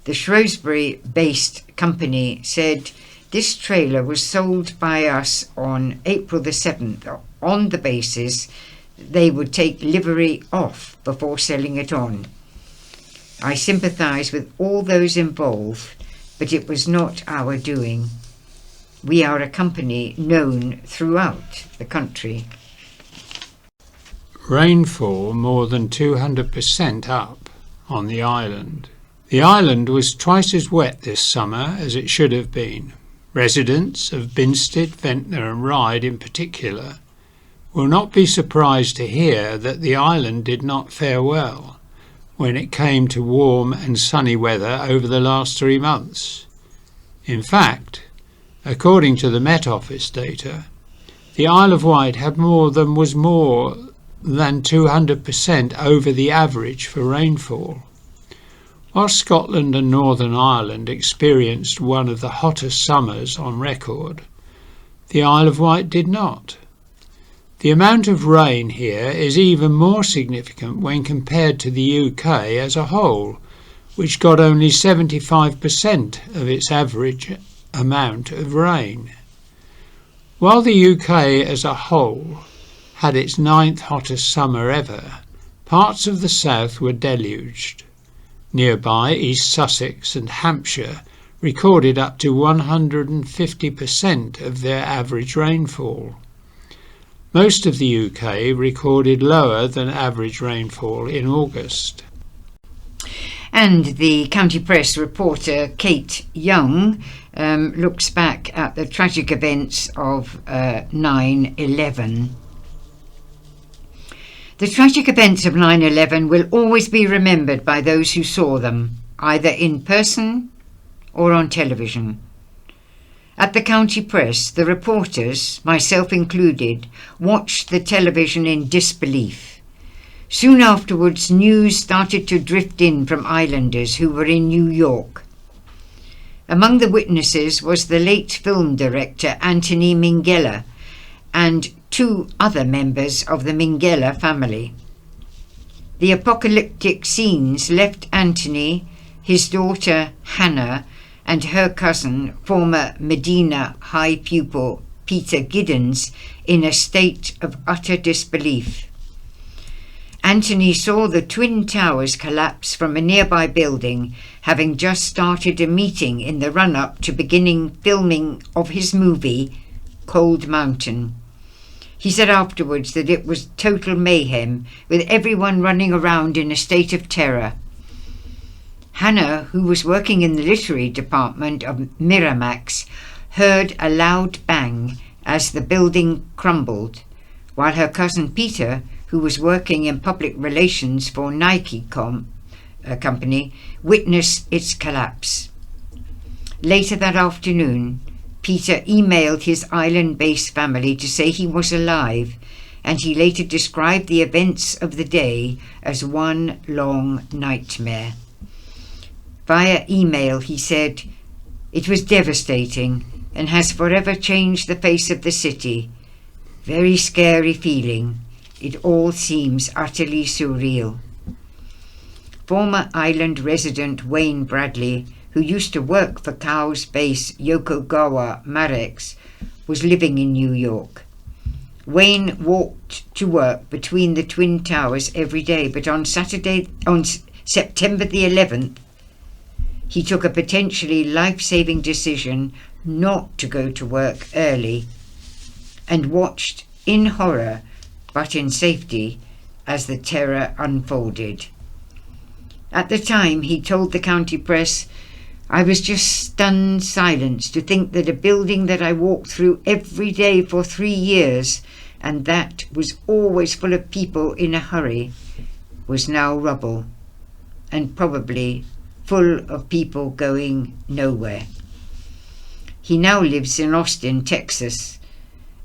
The Shrewsbury-based company said this trailer was sold by us on April the 7th on the basis they would take livery off before selling it on. I sympathise with all those involved, but it was not our doing. We are a company known throughout the country. Rainfall more than 200% up on the island. The island was twice as wet this summer as it should have been. Residents of Binstead, Ventnor and Ryde in particular will not be surprised to hear that the island did not fare well when it came to warm and sunny weather over the last 3 months. In fact, according to the Met Office data, the Isle of Wight had more than 200% over the average for rainfall. While Scotland and Northern Ireland experienced one of the hottest summers on record, the Isle of Wight did not. The amount of rain here is even more significant when compared to the UK as a whole, which got only 75% of its average amount of rain. While the UK as a whole had its 9th hottest summer ever, parts of the south were deluged. Nearby, East Sussex and Hampshire recorded up to 150% of their average rainfall. Most of the UK recorded lower than average rainfall in August. And the county press reporter Kate Young looks back at the tragic events of 9/11. The tragic events of 9/11 will always be remembered by those who saw them, either in person or on television. At the county press, the reporters, myself included, watched the television in disbelief. Soon afterwards, news started to drift in from islanders who were in New York. Among the witnesses was the late film director Anthony Minghella and 2 other members of the Minghella family. The apocalyptic scenes left Anthony, his daughter Hannah, and her cousin, former Medina High pupil Peter Giddens, in a state of utter disbelief. Anthony saw the Twin Towers collapse from a nearby building, having just started a meeting in the run-up to beginning filming of his movie, Cold Mountain. He said afterwards that it was total mayhem, with everyone running around in a state of terror. Hannah, who was working in the literary department of Miramax, heard a loud bang as the building crumbled, while her cousin Peter, who was working in public relations for Nike company, witnessed its collapse. Later that afternoon, Peter emailed his island-based family to say he was alive, and he later described the events of the day as one long nightmare. Via email, he said, "It was devastating and has forever changed the face of the city. Very scary feeling. It all seems utterly surreal." Former island resident Wayne Bradley, who used to work for Cowes base Yokogawa Marex, was living in New York. Wayne walked to work between the Twin Towers every day, but on September the 11th, he took a potentially life-saving decision not to go to work early. and watched in horror but in safety as the terror unfolded. At the time, he told the county press, "I was just stunned silence to think that a building that I walked through every day for 3 years and that was always full of people in a hurry was now rubble and probably full of people going nowhere." He now lives in Austin, Texas.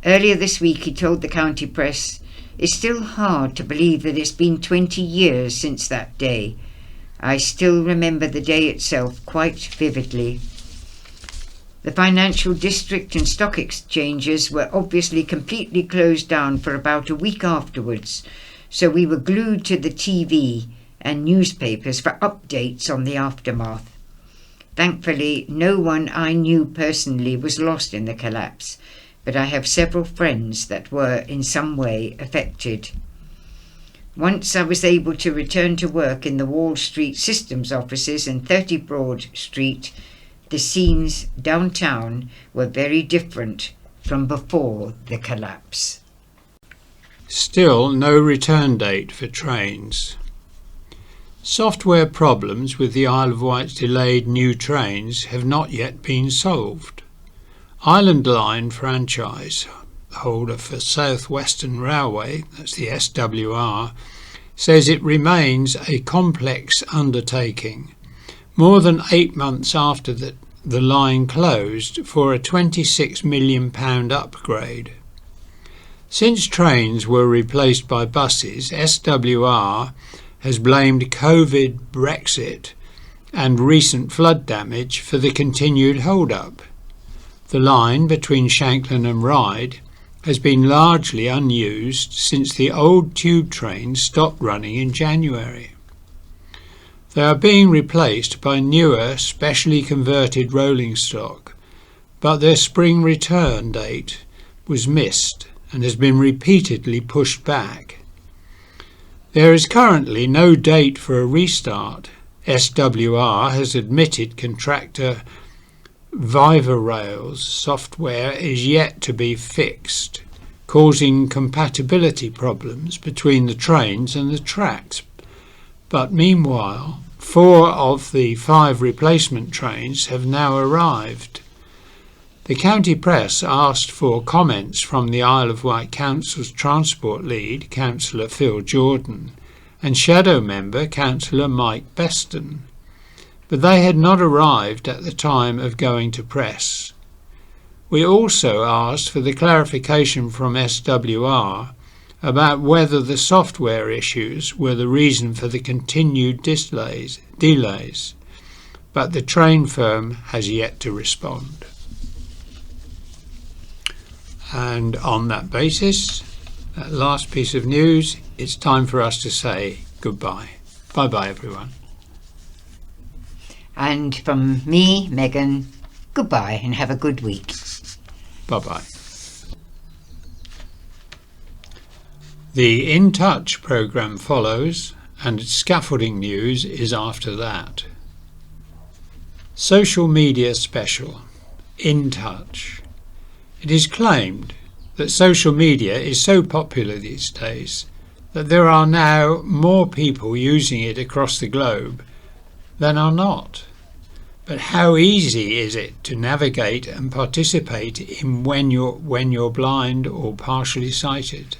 Earlier this week he told the county press, "It's still hard to believe that it's been 20 years since that day. I still remember the day itself quite vividly." The financial district and stock exchanges were obviously completely closed down for about a week afterwards, so we were glued to the TV and newspapers for updates on the aftermath. Thankfully, no one I knew personally was lost in the collapse, but I have several friends that were in some way affected. Once I was able to return to work in the Wall Street Systems offices in 30 Broad Street, the scenes downtown were very different from before the collapse. Still no return date for trains. Software problems with the Isle of Wight's delayed new trains have not yet been solved. Island Line franchise holder for South Western Railway, that's the SWR, says it remains a complex undertaking, more than 8 months after the line closed for a £26 million upgrade. Since trains were replaced by buses, SWR has blamed COVID, Brexit and recent flood damage for the continued hold-up. The line between Shanklin and Ryde has been largely unused since the old tube trains stopped running in January. They are being replaced by newer, specially converted rolling stock, but their spring return date was missed and has been repeatedly pushed back. There is currently no date for a restart. SWR has admitted contractor Viva Rail's software is yet to be fixed, causing compatibility problems between the trains and the tracks. But meanwhile, 4 of the 5 replacement trains have now arrived. The county press asked for comments from the Isle of Wight Council's transport lead, Councillor Phil Jordan, and shadow member, Councillor Mike Beston, but they had not arrived at the time of going to press. We also asked for the clarification from SWR about whether the software issues were the reason for the continued delays, but the train firm has yet to respond. And on that basis, that last piece of news, it's time for us to say goodbye. Bye-bye, everyone. And from me, Megan, goodbye and have a good week. Bye-bye. The In Touch programme follows, and scaffolding news is after that. Social media special, In Touch. It is claimed that social media is so popular these days that there are now more people using it across the globe than are not. But how easy is it to navigate and participate in when you're blind or partially sighted?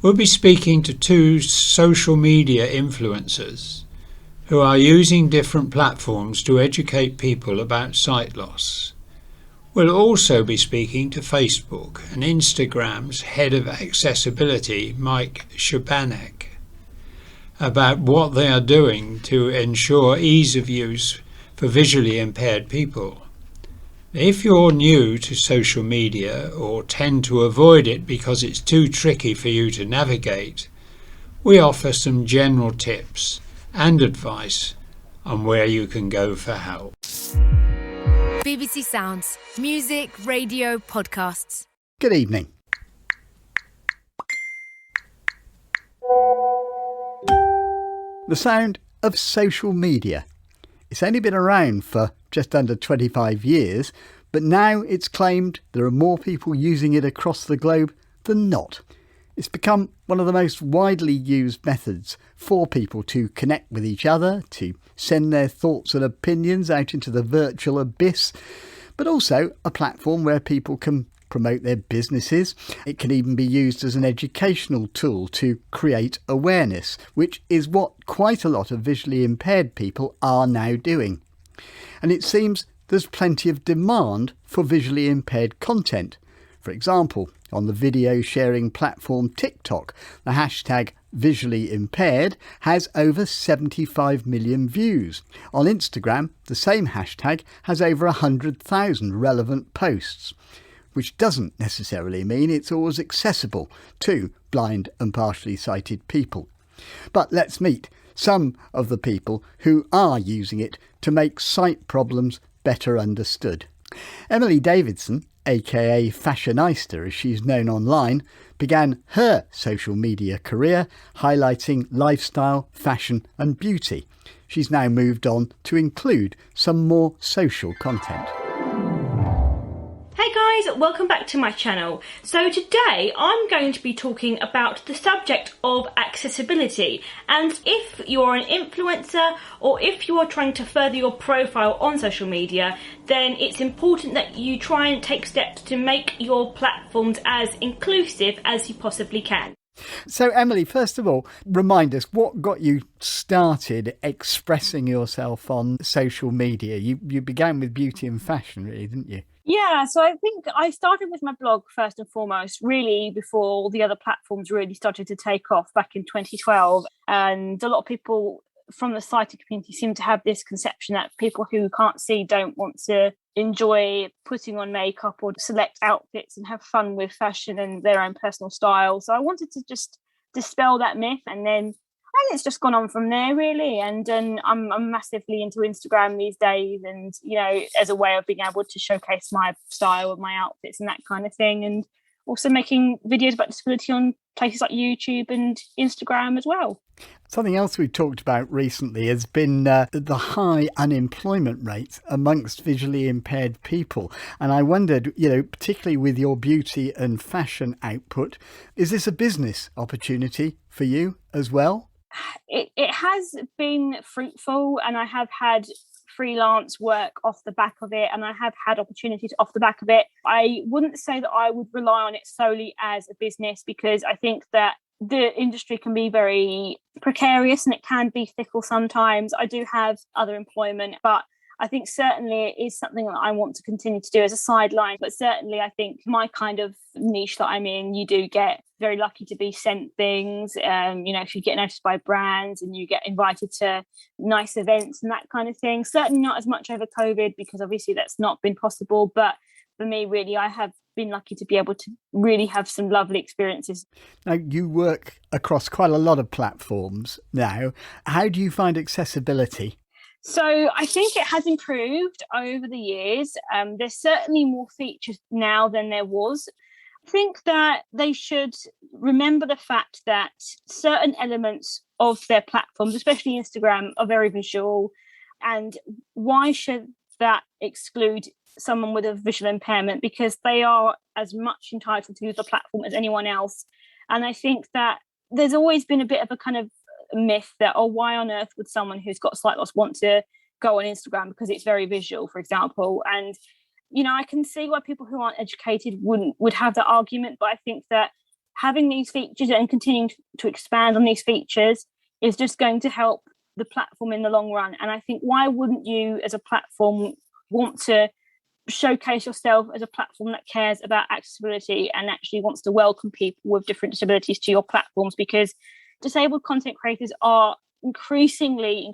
We'll be speaking to 2 social media influencers who are using different platforms to educate people about sight loss. We'll also be speaking to Facebook and Instagram's head of accessibility, Mike Shabanek, about what they are doing to ensure ease of use for visually impaired people. If you're new to social media or tend to avoid it because it's too tricky for you to navigate, we offer some general tips and advice on where you can go for help. BBC Sounds, music, radio, podcasts. Good evening. The sound of social media. It's only been around for just under 25 years, But now it's claimed there are more people using it across the globe than not. It's become one of the most widely used methods for people to connect with each other, to send their thoughts and opinions out into the virtual abyss, but also a platform where people can promote their businesses. It can even be used as an educational tool to create awareness, which is what quite a lot of visually impaired people are now doing. And it seems there's plenty of demand for visually impaired content. For example, on the video sharing platform TikTok, the hashtag visually impaired has over 75 million views. On Instagram, the same hashtag has over 100,000 relevant posts, which doesn't necessarily mean it's always accessible to blind and partially sighted people. But let's meet some of the people who are using it to make sight problems better understood. Emily Davidson, aka Fashionista as she's known online, began her social media career highlighting lifestyle, fashion and beauty. She's now moved on to include some more social content. Hey guys, welcome back to my channel. So today I'm going to be talking about the subject of accessibility, and if you're an influencer or if you are trying to further your profile on social media, then it's important that you try and take steps to make your platforms as inclusive as you possibly can. So Emily, first of all, remind us what got you started expressing yourself on social media. You began with beauty and fashion, really, didn't you? Yeah, so I think I started with my blog first and foremost, really before all the other platforms really started to take off back in 2012. And a lot of people from the sighted community seem to have this conception that people who can't see don't want to enjoy putting on makeup or select outfits and have fun with fashion and their own personal style. So I wanted to just dispel that myth, and it's just gone on from there, really. And I'm massively into Instagram these days, and as a way of being able to showcase my style and my outfits and that kind of thing, and also making videos about disability on places like YouTube and Instagram as well. Something else we've talked about recently has been the high unemployment rate amongst visually impaired people. And I wondered, particularly with your beauty and fashion output, is this a business opportunity for you as well? It has been fruitful, and I have had freelance work off the back of it, and I have had opportunities off the back of it. I wouldn't say that I would rely on it solely as a business, because I think that the industry can be very precarious and it can be fickle sometimes. I do have other employment, but I think certainly it is something that I want to continue to do as a sideline. But certainly I think my kind of niche that I'm in, you do get very lucky to be sent things. If you get noticed by brands and you get invited to nice events and that kind of thing. Certainly not as much over COVID, because obviously that's not been possible. But for me, really, I have been lucky to be able to really have some lovely experiences. Now, you work across quite a lot of platforms now. How do you find accessibility? So I think it has improved over the years. There's certainly more features now than there was. I think that they should remember the fact that certain elements of their platforms, especially Instagram, are very visual. And why should that exclude someone with a visual impairment? Because they are as much entitled to use the platform as anyone else. And I think that there's always been a bit of a kind of myth that, why on earth would someone who's got sight loss want to go on Instagram because it's very visual, for example. And I can see why people who aren't educated would have that argument, but I think that having these features and continuing to expand on these features is just going to help the platform in the long run. And I think, why wouldn't you as a platform want to showcase yourself as a platform that cares about accessibility and actually wants to welcome people with different disabilities to your platforms? Because disabled content creators are increasingly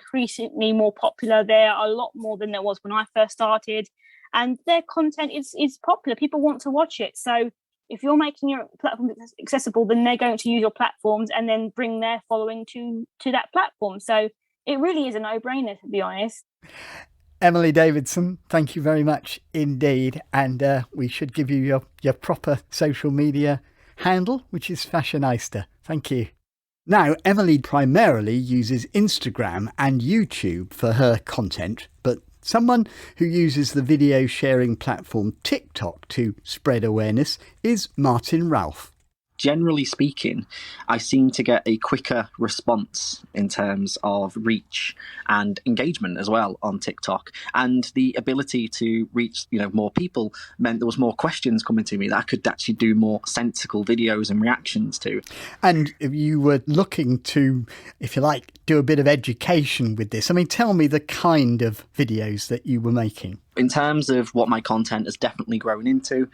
more popular. There are a lot more than there was when I first started, and their content is popular. People want to watch it. So if you're making your platform accessible, then they're going to use your platforms and then bring their following to that platform. So it really is a no-brainer, to be honest. Emily Davidson, thank you very much indeed. And we should give you your proper social media handle, which is Fashionista. Thank you. Now, Emily primarily uses Instagram and YouTube for her content, but Someone who uses the video sharing platform TikTok to spread awareness is Martin Ralph. Generally speaking, I seem to get a quicker response in terms of reach and engagement as well on TikTok. And the ability to reach, more people meant there was more questions coming to me that I could actually do more sensical videos and reactions to. And you were looking to, if you like, do a bit of education with this. I mean, tell me the kind of videos that you were making. In terms of what my content has definitely grown into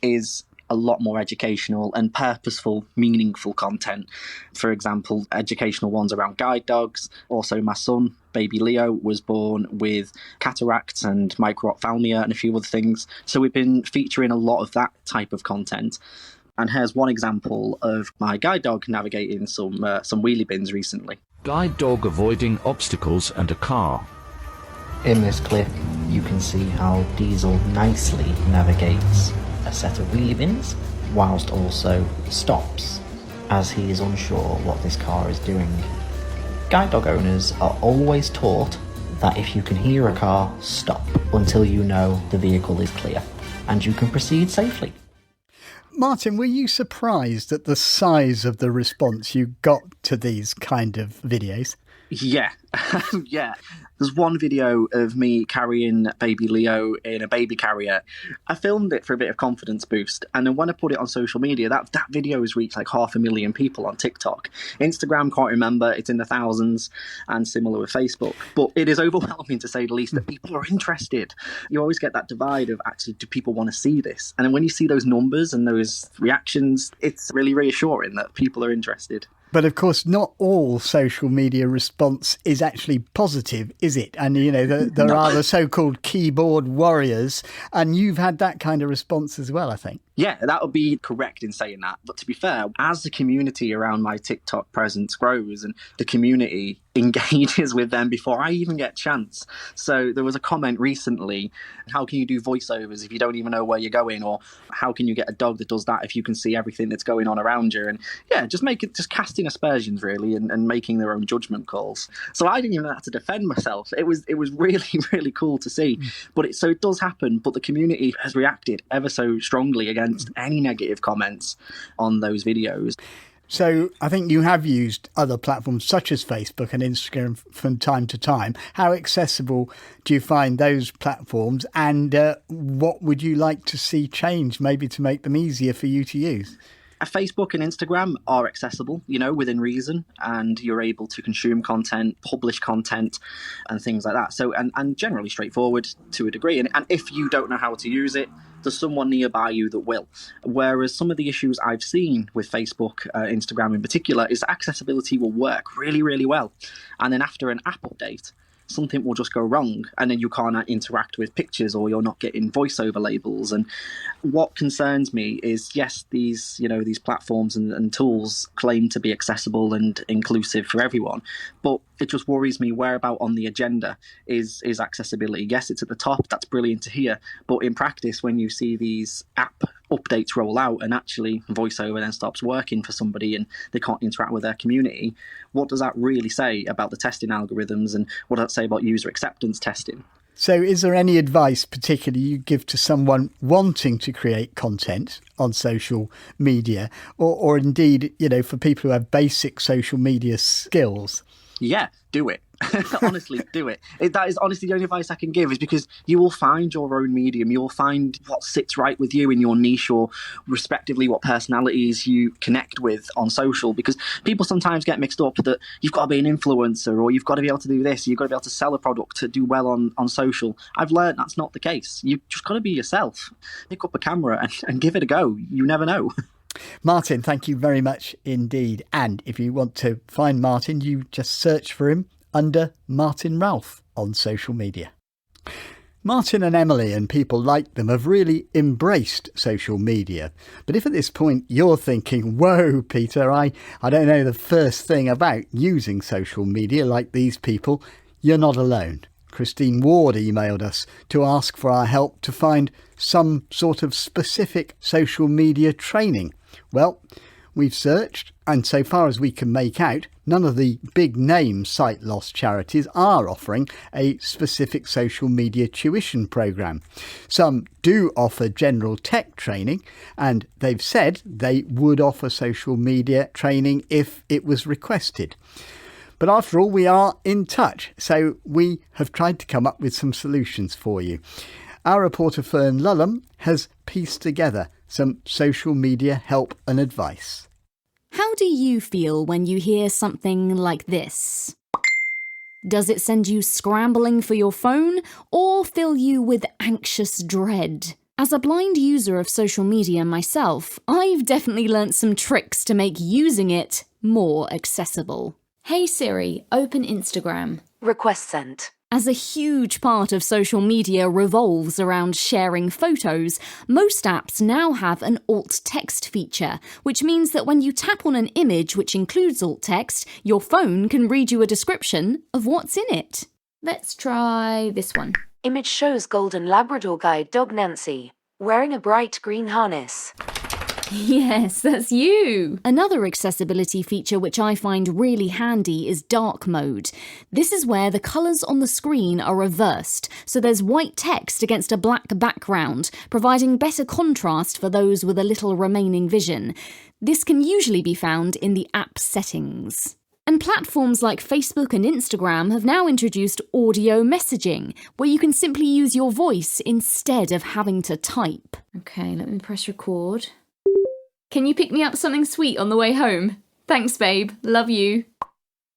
is a lot more educational and purposeful, meaningful content. For example, educational ones around guide dogs. Also, my son, baby Leo, was born with cataracts and microphthalmia and a few other things. So we've been featuring a lot of that type of content. And here's one example of my guide dog navigating some wheelie bins recently. Guide dog avoiding obstacles and a car. In this clip, you can see how Diesel nicely navigates a set of wheelie bins, whilst also stops as he is unsure what this car is doing. Guide dog owners are always taught that if you can hear a car, stop until you know the vehicle is clear and you can proceed safely. Martin, were you surprised at the size of the response you got to these kind of videos? Yeah, yeah. There's one video of me carrying baby Leo in a baby carrier. I filmed it for a bit of confidence boost. And then when I put it on social media, that video has reached like 500,000 people on TikTok. Instagram, can't remember, it's in the thousands, and similar with Facebook. But it is overwhelming, to say the least, that people are interested. You always get that divide of, actually, do people want to see this? And then when you see those numbers and those reactions, it's really reassuring that people are interested. But of course, not all social media response is actually positive, is it? And, there are the so-called keyboard warriors, and you've had that kind of response as well, I think. Yeah, that would be correct in saying that. But to be fair, as the community around my TikTok presence grows and the community engages with them before I even get a chance. So there was a comment recently, how can you do voiceovers if you don't even know where you're going? Or how can you get a dog that does that if you can see everything that's going on around you? And yeah, just casting aspersions really and making their own judgment calls. So I didn't even have to defend myself. It was really, really cool to see. But it does happen, but the community has reacted ever so strongly against any negative comments on those videos. So I think you have used other platforms such as Facebook and Instagram from time to time. How accessible do you find those platforms, and what would you like to see change, maybe to make them easier for you to use? Facebook and Instagram are accessible, within reason, and you're able to consume content, publish content and things like that. So, and generally straightforward to a degree. And if you don't know how to use it, there's someone nearby you that will. Whereas some of the issues I've seen with Facebook, Instagram in particular, is that accessibility will work really, really well. And then after an app update, something will just go wrong and then you can't interact with pictures, or you're not getting voiceover labels. And what concerns me is, yes, these platforms and tools claim to be accessible and inclusive for everyone, but it just worries me where about on the agenda is accessibility. Yes, it's at the top, that's brilliant to hear, but in practice, when you see these app updates roll out and actually voiceover then stops working for somebody and they can't interact with their community, what does that really say about the testing algorithms, and what does that say about user acceptance testing? So is there any advice particularly you give to someone wanting to create content on social media, or indeed, for people who have basic social media skills? Yeah, do it. Honestly, do it. That is honestly the only advice I can give, is because you will find your own medium. You will find what sits right with you in your niche, or respectively what personalities you connect with on social. Because people sometimes get mixed up that you've got to be an influencer, or you've got to be able to do this, you've got to be able to sell a product to do well on social. I've learned that's not the case. You've just got to be yourself. Pick up a camera and give it a go. You never know. Martin, thank you very much indeed. And if you want to find Martin, you just search for him under Martin Ralph on social media. Martin and Emily and people like them have really embraced social media. But if at this point you're thinking, whoa, Peter, I don't know the first thing about using social media like these people, you're not alone. Christine Ward emailed us to ask for our help to find some sort of specific social media training. Well, we've searched, and so far as we can make out, none of the big name sight loss charities are offering a specific social media tuition programme. Some do offer general tech training, and they've said they would offer social media training if it was requested. But after all, we are in touch, so we have tried to come up with some solutions for you. Our reporter Fern Lulham has pieced together some social media help and advice. How do you feel when you hear something like this? Does it send you scrambling for your phone or fill you with anxious dread? As a blind user of social media myself, I've definitely learnt some tricks to make using it more accessible. Hey Siri, open Instagram. Request sent. As a huge part of social media revolves around sharing photos, most apps now have an alt text feature, which means that when you tap on an image which includes alt text, your phone can read you a description of what's in it. Let's try this one. Image shows golden Labrador guide dog Nancy, wearing a bright green harness. Yes, that's you! Another accessibility feature which I find really handy is dark mode. This is where the colours on the screen are reversed, so there's white text against a black background, providing better contrast for those with a little remaining vision. This can usually be found in the app settings. And platforms like Facebook and Instagram have now introduced audio messaging, where you can simply use your voice instead of having to type. Okay, let me press record. Can you pick me up something sweet on the way home? Thanks, babe. Love you.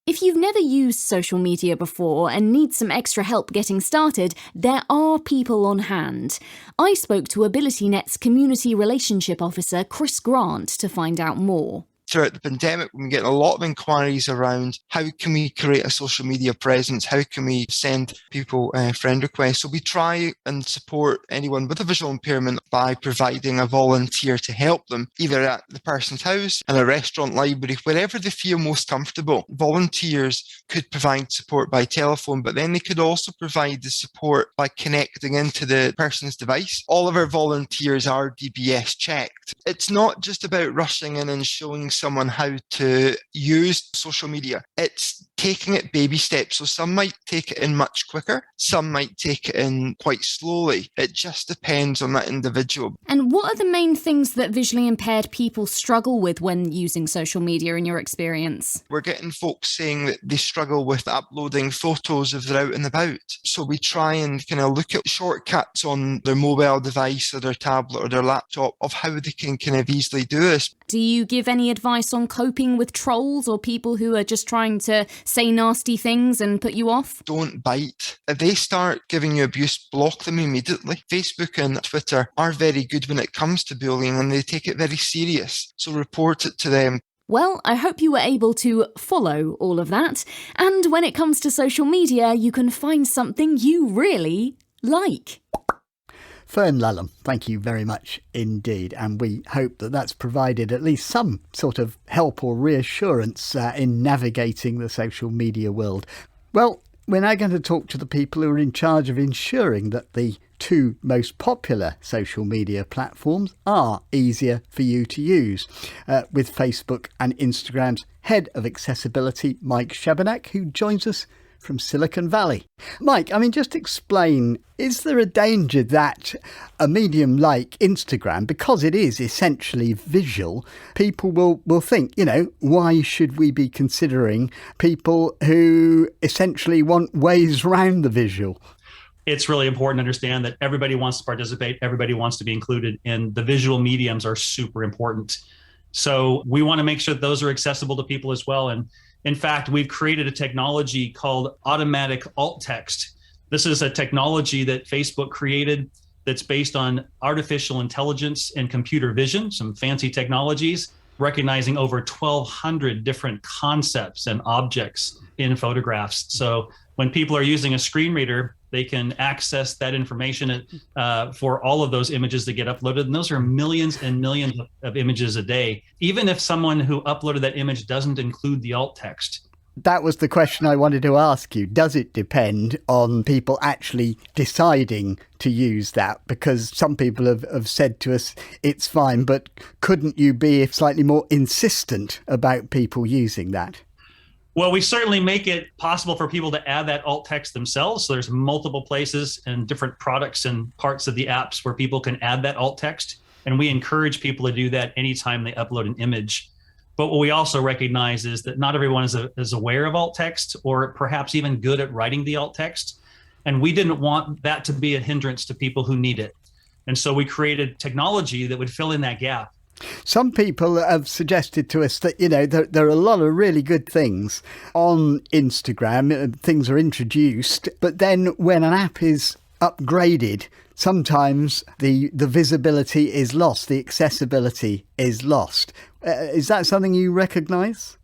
If you've never used social media before and need some extra help getting started, there are people on hand. I spoke to AbilityNet's Community Relationship Officer, Chris Grant, to find out more. Throughout the pandemic, we've been getting a lot of inquiries around how can we create a social media presence, how can we send people friend requests. So we try and support anyone with a visual impairment by providing a volunteer to help them, either at the person's house, in a restaurant, library, wherever they feel most comfortable. Volunteers could provide support by telephone, but then they could also provide the support by connecting into the person's device. All of our volunteers are DBS checked. It's not just about rushing in and showing someone how to use social media. It's taking it baby steps. So some might take it in much quicker, some might take it in quite slowly. It just depends on that individual. And what are the main things that visually impaired people struggle with when using social media in your experience? We're getting folks saying that they struggle with uploading photos if they're out and about. So we try and kind of look at shortcuts on their mobile device or their tablet or their laptop of how they can kind of easily do this. Do you give any advice on coping with trolls or people who are just trying to say nasty things and put you off? Don't bite. If they start giving you abuse, block them immediately. Facebook and Twitter are very good when it comes to bullying and they take it very serious. So report it to them. Well, I hope you were able to follow all of that. And when it comes to social media, you can find something you really like. Fern Lulham, thank you very much indeed. And we hope that that's provided at least some sort of help or reassurance in navigating the social media world. Well, we're now going to talk to the people who are in charge of ensuring that the two most popular social media platforms are easier for you to use, with Facebook and Instagram's Head of Accessibility, Mike Shabanak, who joins us from Silicon Valley. Mike, I mean, just explain, is there a danger that a medium like Instagram, because it is essentially visual, people will think, you know, why should we be considering people who essentially want ways round the visual? It's really important to understand that everybody wants to participate, everybody wants to be included, and the visual mediums are super important. So we want to make sure that those are accessible to people as well. And in fact, we've created a technology called automatic alt text. This is a technology that Facebook created that's based on artificial intelligence and computer vision, some fancy technologies, recognizing over 1,200 different concepts and objects in photographs. So when people are using a screen reader, they can access that information for all of those images that get uploaded. And those are millions and millions of images a day, even if someone who uploaded that image doesn't include the alt text. That was the question I wanted to ask you. Does it depend on people actually deciding to use that? Because some people have said to us, it's fine, but couldn't you be slightly more insistent about people using that? Well, we certainly make it possible for people to add that alt text themselves. So there's multiple places and different products and parts of the apps where people can add that alt text. And we encourage people to do that anytime they upload an image. But what we also recognize is that not everyone is aware of alt text or perhaps even good at writing the alt text. And we didn't want that to be a hindrance to people who need it. And so we created technology that would fill in that gap. Some people have suggested to us that, there are a lot of really good things on Instagram. Things are introduced, but then when an app is upgraded, sometimes the visibility is lost, the accessibility is lost. Is that something you recognise?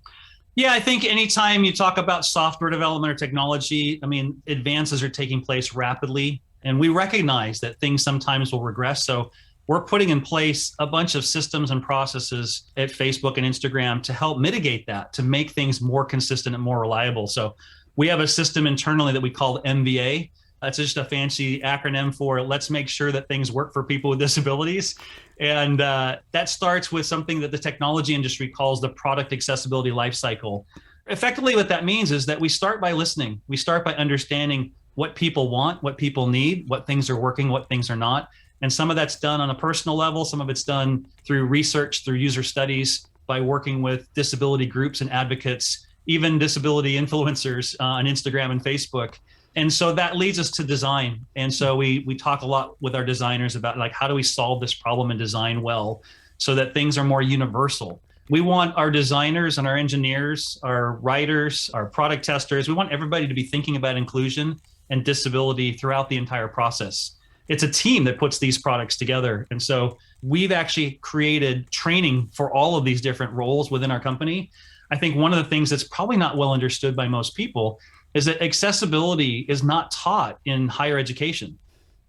Yeah, I think anytime you talk about software development or technology, advances are taking place rapidly. And we recognize that things sometimes will regress. So we're putting in place a bunch of systems and processes at Facebook and Instagram to help mitigate that, to make things more consistent and more reliable. So we have a system internally that we call MVA. That's just a fancy acronym for let's make sure that things work for people with disabilities. And that starts with something that the technology industry calls the product accessibility lifecycle. Effectively, what that means is that we start by listening. We start by understanding what people want, what people need, what things are working, what things are not. And some of that's done on a personal level. Some of it's done through research, through user studies, by working with disability groups and advocates, even disability influencers on Instagram and Facebook. And so that leads us to design. And so we talk a lot with our designers about how do we solve this problem and design well so that things are more universal. We want our designers and our engineers, our writers, our product testers, we want everybody to be thinking about inclusion and disability throughout the entire process. It's a team that puts these products together. And so we've actually created training for all of these different roles within our company. I think one of the things that's probably not well understood by most people is that accessibility is not taught in higher education.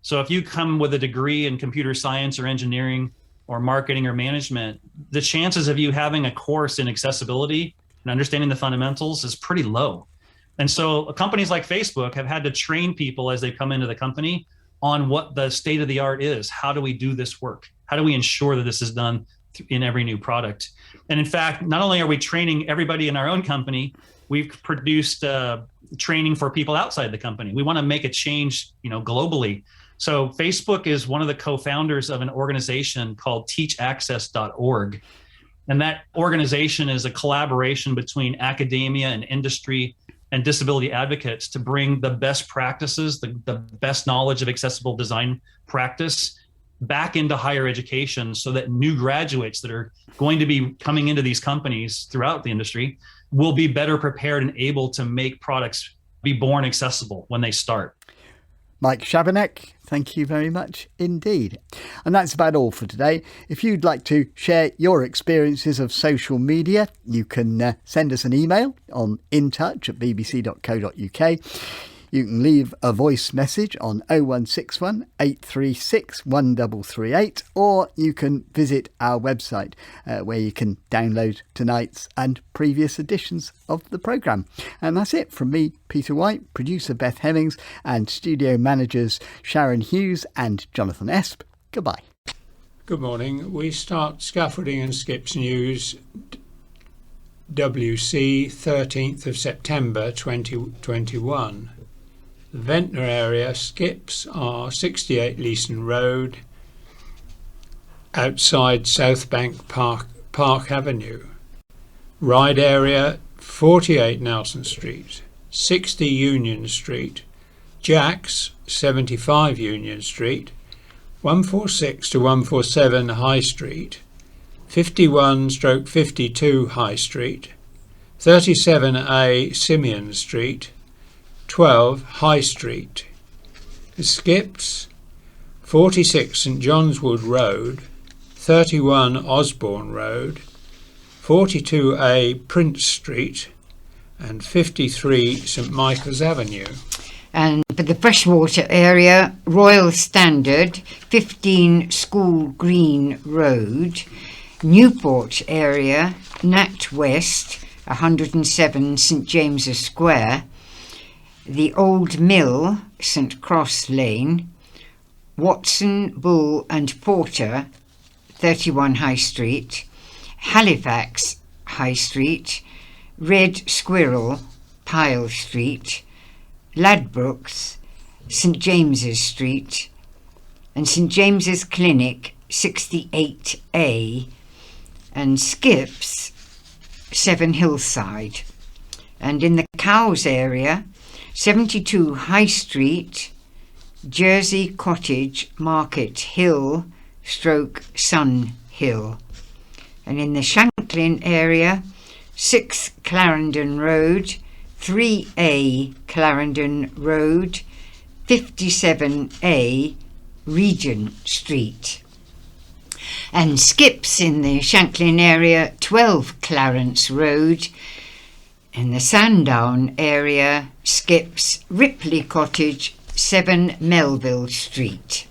So if you come with a degree in computer science or engineering or marketing or management, the chances of you having a course in accessibility and understanding the fundamentals is pretty low. And so companies like Facebook have had to train people as they come into the company on what the state of the art is. How do we do this work? How do we ensure that this is done in every new product? And in fact, not only are we training everybody in our own company, we've produced training for people outside the company. We want to make a change, globally. So Facebook is one of the co-founders of an organization called teachaccess.org. And that organization is a collaboration between academia and industry and disability advocates to bring the best practices, the best knowledge of accessible design practice back into higher education so that new graduates that are going to be coming into these companies throughout the industry will be better prepared and able to make products be born accessible when they start. Mike Shabanek, thank you very much indeed. And that's about all for today. If you'd like to share your experiences of social media, you can send us an email on intouch@bbc.co.uk. You can leave a voice message on 0161 836 1338, or you can visit our website where you can download tonight's and previous editions of the programme. And that's it from me, Peter Wight, producer Beth Hemmings, and studio managers Sharon Hughes and Jonathan Esp. Goodbye. Good morning. We start Scaffolding and Skips News WC 13th of September 2021. The Ventnor area skips are 68 Leeson Road, outside South Bank Park Avenue. Ride area 48 Nelson Street, 60 Union Street, Jacks 75 Union Street, 146 to 147 High Street, 51/52 High Street, 37A Simeon Street, 12 High Street. The skips 46 St John's Wood Road, 31 Osborne Road, 42A Prince Street and 53 St Michael's Avenue. And for the freshwater area, Royal Standard, 15 School Green Road, Newport area, Nat West, 107 St James's Square, the Old Mill, St Cross Lane, Watson, Bull and Porter, 31 High Street, Halifax High Street, Red Squirrel, Pyle Street, Ladbrokes, St James's Street, and St James's Clinic, 68A, and Skips, 7 Hillside. And in the Cowes area, 72 High Street, Jersey Cottage, Market Hill, Sun Hill. And in the Shanklin area, 6 Clarendon Road, 3A Clarendon Road, 57A Regent Street. And Skips in the Shanklin area, 12 Clarence Road. In the Sandown area, Skips Ripley Cottage, 7 Melville Street.